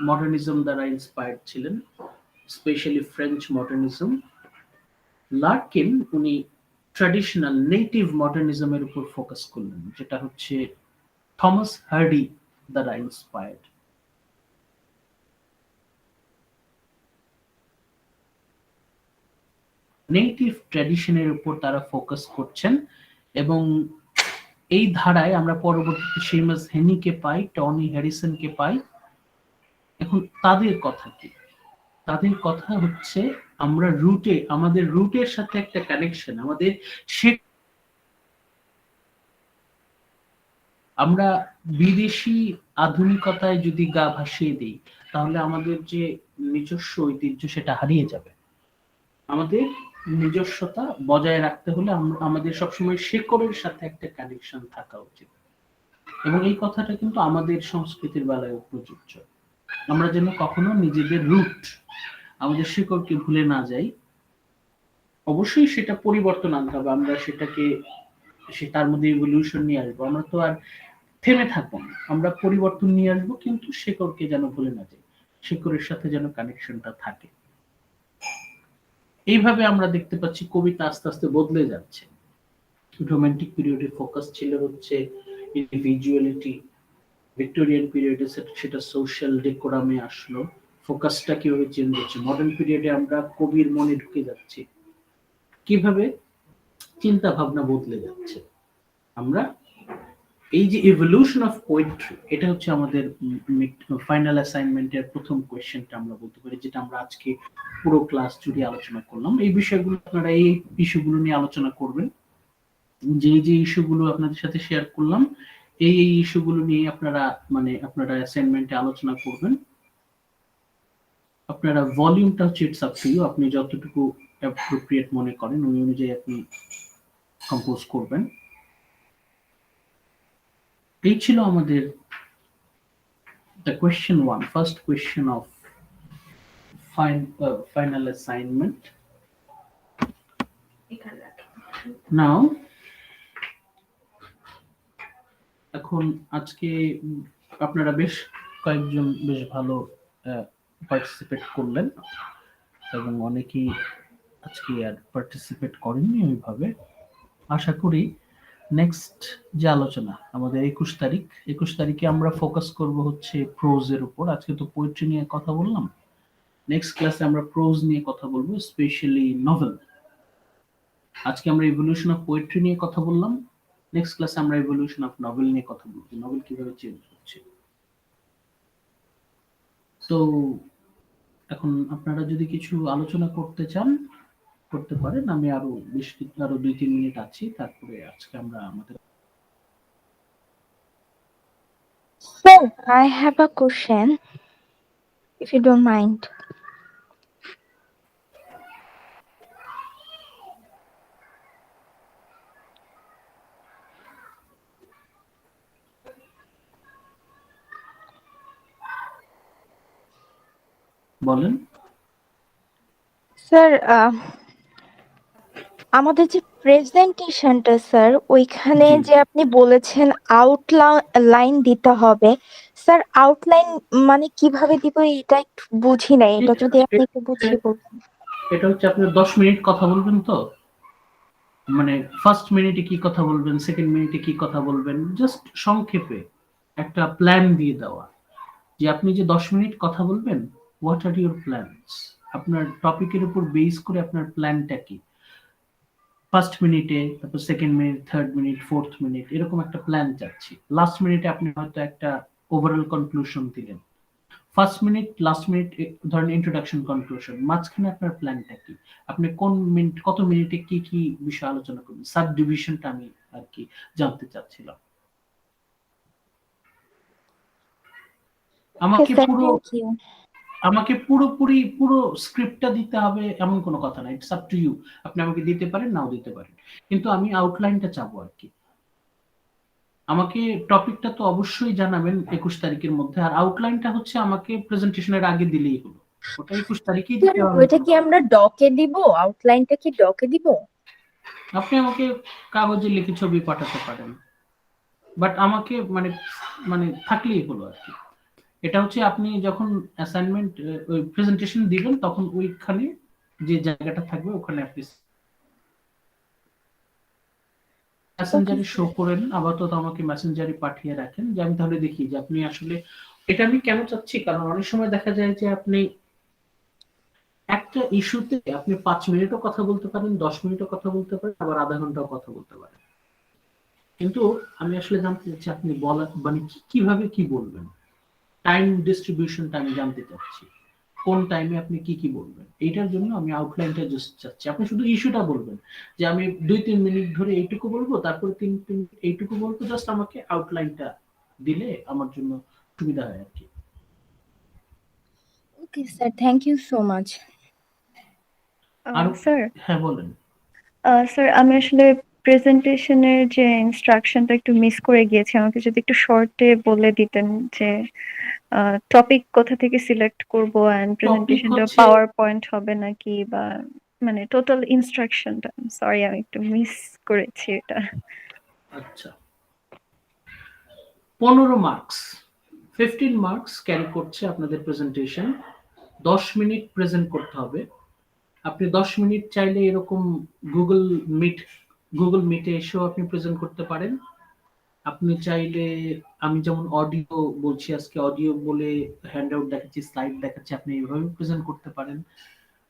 মডার্নিজম দ্বারা ইন্সপায়ার্ড ছিলেন, স্পেশালি ফ্রেঞ্চ মডার্নিজম। লার্কিন উনি ট্র্যাডিশনাল নেটিভ মডার্নিজমের উপর ফোকাস করলেন, যেটা হচ্ছে থমাস হার্ডি দ্বারা ইন্সপায়ার্ড। নেটিভ ট্র্যাডিশনের উপর তারা ফোকাস করছেন, এবং এই ধারায় আমরা পরবর্তীতে সেমাস হেনিকে পাই, টনি হ্যারিসনকে পাই। এখন তাদের কথা কি? তাদের কথা হচ্ছে আমরা রুটে, আমাদের রুটের সাথে একটা কানেকশন, আমাদের আমরা বিদেশি আধুনিকতায় যদি গা ভাসিয়ে দিই তাহলে আমাদের যে নিজস্ব ঐতিহ্য সেটা হারিয়ে যাবে। আমাদের নিজস্বতা বজায় রাখতে হলে আমাদের সবসময় শেকড়ের সাথে একটা কানেকশন থাকা উচিত, এবং এই কথাটা কিন্তু আমাদের সংস্কৃতির বেলায় প্রযোজ্য। আমরা যেন কখনো নিজেদের রুট, আমাদের শিকড়কে ভুলে না যাই। অবশ্যই সেটা পরিবর্তন আনতে হবে, আমরা সেটাকে তার মধ্যে ইভলিউশন নিয়ে আসবো, আমরা তো আর থেমে থাকবো না, আমরা পরিবর্তন নিয়ে আসবো, কিন্তু শিকড়কে যেন ভুলে না যাই, শিকড়ের সাথে যেন কানেকশনটা থাকে। এইভাবে আমরা দেখতে পাচ্ছি কবিতা আস্তে আস্তে বদলে যাচ্ছে। রোমান্টিক পিরিয়ডে ফোকাস ছিল হচ্ছে ইন্ডিভিজুয়ালিটি, ভিক্টোরিয়ান পিরিয়ডে সেটা সোশ্যাল ডেকোরামে আসলো, ফোকাসটা কিভাবে চেঞ্জ হচ্ছে। মডার্ন পিরিয়ডে আমরা কবির মনে ঢুকে যাচ্ছি, কিভাবে চিন্তা ভাবনা বদলে যাচ্ছে। আমরা এই যে ইভলিউশন অফ পোয়েট্রি, এটা হচ্ছে আমাদের ফাইনাল অ্যাসাইনমেন্টের প্রথম কোয়েশ্চেনটা আমরা বলতে পারি, যেটা আমরা আজকে পুরো ক্লাস জুড়ে আলোচনা করলাম। এই বিষয়গুলো আপনারা এই ইস্যুগুলো নিয়ে আলোচনা করবেন, যে ইস্যুগুলো আপনাদের সাথে শেয়ার করলাম, এই ইস্যুগুলো নিয়ে আপনারা অ্যাসাইনমেন্টে আলোচনা করবেন। আপনারা ভলিউমটা হচ্ছে ইটস আপ টু ইউ, আপনি যতটুকু অ্যাপ্রোপ্রিয়েট মনে করেন ওই অনুযায়ী আপনি কম্পোজ করবেন। এই ছিল আমাদের the question 1, first question of final assignment. Now এখন আজকে আপনারা বেশ কয়েকজন বেশ ভালো পার্টিসিপেট করলেন, এবং অনেকেই আজকে আর পার্টিসিপেট করেননি ওইভাবে। আশা করি নেক্সট যে আলোচনা আমাদের 21 তারিখে আমরা ফোকাস করব হচ্ছে প্রোজের উপর। আজকে তো পোয়েট্রি নিয়ে কথা বললাম, নেক্সট ক্লাসে আমরা প্রোজ নিয়ে কথা বলবো, স্পেশালি নভেল। আজকে আমরা ইভলিউশন অফ পোয়েট্রি নিয়ে কথা বললাম, নেক্সট ক্লাসে আমরা ইভলিউশন অফ নভেল নিয়ে কথা বলবো, নভেল কিভাবে চেঞ্জ হচ্ছে। তো এখন আপনারা যদি কিছু আলোচনা করতে চান করতে পারেন, আমি আরো 2-3 মিনিট আছি, তারপরে আজকে আমরা আমাদের Sir, I have a question, if you don't mind. বলেন। স্যার, আমাদের যে প্রেজেন্টেশনটা স্যার, ওইখানে জি। যে আপনি বলেছেন আউটলাইন দিতে হবে, স্যার আউটলাইন মানে কিভাবে দিব এটা একটু বুঝি নাই, এটা যদি আপনি একটু বুঝিয়ে বলতেন। এটা হচ্ছে আপনি 10 মিনিট কথা বলবেন, তো মানে ফার্স্ট মিনিটে কি কথা বলবেন, সেকেন্ড মিনিটে কি কথা বলবেন, জাস্ট সংক্ষেপে একটা প্ল্যান দিয়ে দেওয়া, যে আপনি যে 10 মিনিট কথা বলবেন, হোয়াট আর ইউর প্ল্যানস, আপনার টপিকের উপর বেস করে আপনার প্ল্যানটা কি। ফার্স্ট মিনিটে, তারপর second minute, third minute, fourth minute, এরকম একটা প্ল্যান চাচ্ছি। লাস্ট মিনিটে আপনি হয়তো একটা ওভারঅল কনক্লুশন দিলেন। ফার্স্ট মিনিট, লাস্ট মিনিট ধরেন ইন্ট্রোডাকশন, কনক্লুশন, মাঝখানে আপনার প্ল্যানটা কি, আপনি কোন মিনিট কত মিনিটে কি কি বিষয় আলোচনা করবেন, সাব ডিভিশনটা আমি আর কি জানতে চাচ্ছিলাম। আমাকে পুরোপুরি পুরো স্ক্রিপ্টটা দিতে হবে এমন কোনো কথা নাই, ইটস আপ টু ইউ, আপনি আমাকে দিতে পারেন, নাও দিতে পারেন, কিন্তু আমি আউটলাইনটা চাবো আর কি। আমাকে টপিকটা তো অবশ্যই জানাবেন 21 তারিখের মধ্যে, আর আউটলাইনটা হচ্ছে আমাকে প্রেজেন্টেশনের আগে দিলেই হলো, ওটা 21 তারিখেই দিতে হবে। ওইটা কি আমরা ডকে দিব? আউটলাইনটা কি ডকে দিব? আপনি আমাকে কাগজে লিখে ছবি পাঠাতে পারেন, বাট আমাকে মানে থাকলেই হলো আর কি। এটা হচ্ছে আপনি যখন অ্যাসাইনমেন্ট ওই প্রেজেন্টেশন দিবেন তখন ওইখানে যে জায়গাটা থাকবে ওখানে আপনি মেসেঞ্জারে শো করেন, আপাতত আমাকে মেসেঞ্জারে পাঠিয়ে রাখেন, যে আমি তাহলে দেখি যে আপনি আসলে, এটা আমি কেন চাচ্ছি, কারণ অনেক সময় দেখা যায় যে আপনি একটা ইস্যুতে আপনি 5 মিনিটও কথা বলতে পারেন, 10 মিনিটও কথা বলতে পারেন, আবার আধা ঘন্টাও কথা বলতে পারেন। কিন্তু আমি আসলে জানতে চাচ্ছি আপনি বলা মানে কিভাবে কি বলবেন, টাইম ডিস্ট্রিবিউশনটা আমি জানতে চাচ্ছি, কোন টাইমে আপনি কি বলবেন। এইটার জন্য আমি আউটলাইনটা জাস্ট চাচ্ছি। আপনি শুধু ইস্যুটা বলবেন যে আমি 2-3 মিনিট ধরে এইটুকু বলবো, তারপরে 3 মিনিট এইটুকু বলবো, জাস্ট আমাকে আউটলাইনটা দিলে আমার জন্য সুবিধা হয় আর কি। Okay sir, thank you so much. আর- স্যার হ্যাঁ বলেন। স্যার আমি আসলে প্রেজেন্টেশনের যে ইনস্ট্রাকশনটা একটু মিস করে গিয়েছি, আমাকে যদি একটু শর্টে বলে দিতেন যে টপিক কোথা থেকে সিলেক্ট করব এন্ড প্রেজেন্টেশনটা হচ্ছে- পাওয়ার পয়েন্ট হবে নাকি, বা মানে টোটাল ইনস্ট্রাকশনটা। সরি আমি একটু মিস করেছি এটা। আচ্ছা, 15 মার্কস, 15 মার্কস ক্যারি করছে আপনাদের প্রেজেন্টেশন। 10 মিনিট প্রেজেন্ট করতে হবে। আপনি 10 মিনিট চাইলে এরকম গুগল মিটে এসেও আপনি প্রেজেন্ট করতে পারেন। আপনি চাইলে, আমি যেমন অডিও বলছি আজকে, অডিও বলে হ্যান্ডআউট দেখাচ্ছি, স্লাইড দেখাচ্ছি, আপনি এইভাবে প্রেজেন্ট করতে পারেন।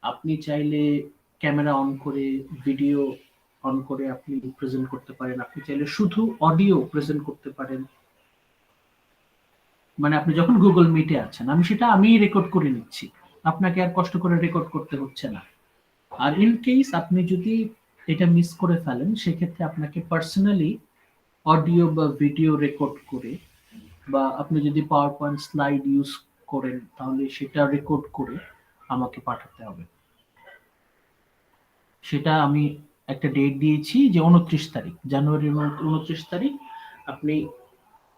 আপনি চাইলে ক্যামেরা অন করে, ভিডিও অন করে আপনি প্রেজেন্ট করতে পারেন। আপনি চাইলে শুধু অডিও প্রেজেন্ট করতে পারেন। মানে আপনি যখন গুগল মিটে আছেন, আমিই রেকর্ড করে নিচ্ছি, আপনাকে আর কষ্ট করে রেকর্ড করতে হচ্ছে না। আর ইন কেস আপনি যদি এটা মিস করে ফেলেন, সেক্ষেত্রে আপনাকে পার্সোনালি অডিও বা ভিডিও রেকর্ড করে, বা আপনি যদি পাওয়ার পয়েন্ট স্লাইড ইউজ করেন, তাহলে সেটা রেকর্ড করে আমাকে পাঠাতে হবে। সেটা আমি একটা ডেট দিয়েছি যে 29 তারিখ, জানুয়ারির 29 তারিখ আপনি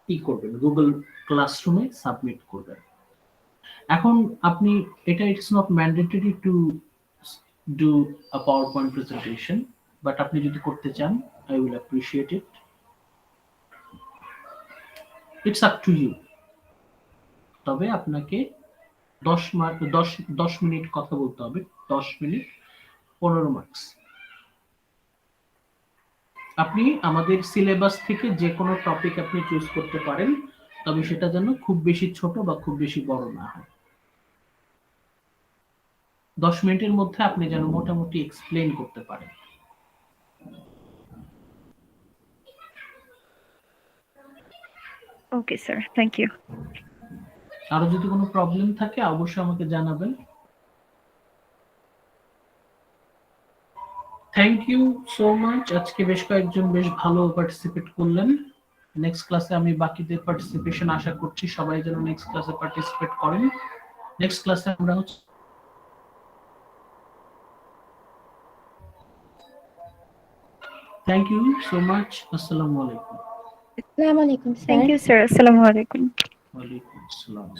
কি করবেন, গুগল ক্লাসরুমে সাবমিট করবেন। এখন আপনি এটা, it's not mandatory to do a PowerPoint presentation, but আপনি যদি করতে চান, I will appreciate it. It's up to you. তবে আপনাকে 10 মিনিট কথা বলতে হবে, 10 মিনিট 15 মার্কস। আপনি আমাদের সিলেবাস থেকে যে কোনো টপিক আপনি চুজ করতে পারেন, তবে সেটা যেন খুব বেশি ছোট বা খুব বেশি বড় না হয়। 10 মিনিটের মধ্যে আপনি যেন মোটামুটি এক্সপ্লেইন করতে পারেন। Okay sir, thank you. আরো যদি কোনো প্রবলেম থাকে অবশ্যই আমাকে জানাবেন। Thank you so much. আজকে বেশ কয়েকজন বেশ ভালো পার্টিসিপেট করলেন। নেক্সট ক্লাসে আমি বাকিদের পার্টিসিপেশন আশা করছি, সবাই যেন নেক্সট ক্লাসে পার্টিসিপেট করেন। নেক্সট ক্লাসে আমরা হচ্ছে থ্যাংক ইউ সো মাচ। আসসালামু আলাইকুম। আসসালামু আলাইকুম স্যার। থ্যাংক ইউ স্যার, আসসালামু আলাইকুম। ওয়ালাইকুম আসসালাম।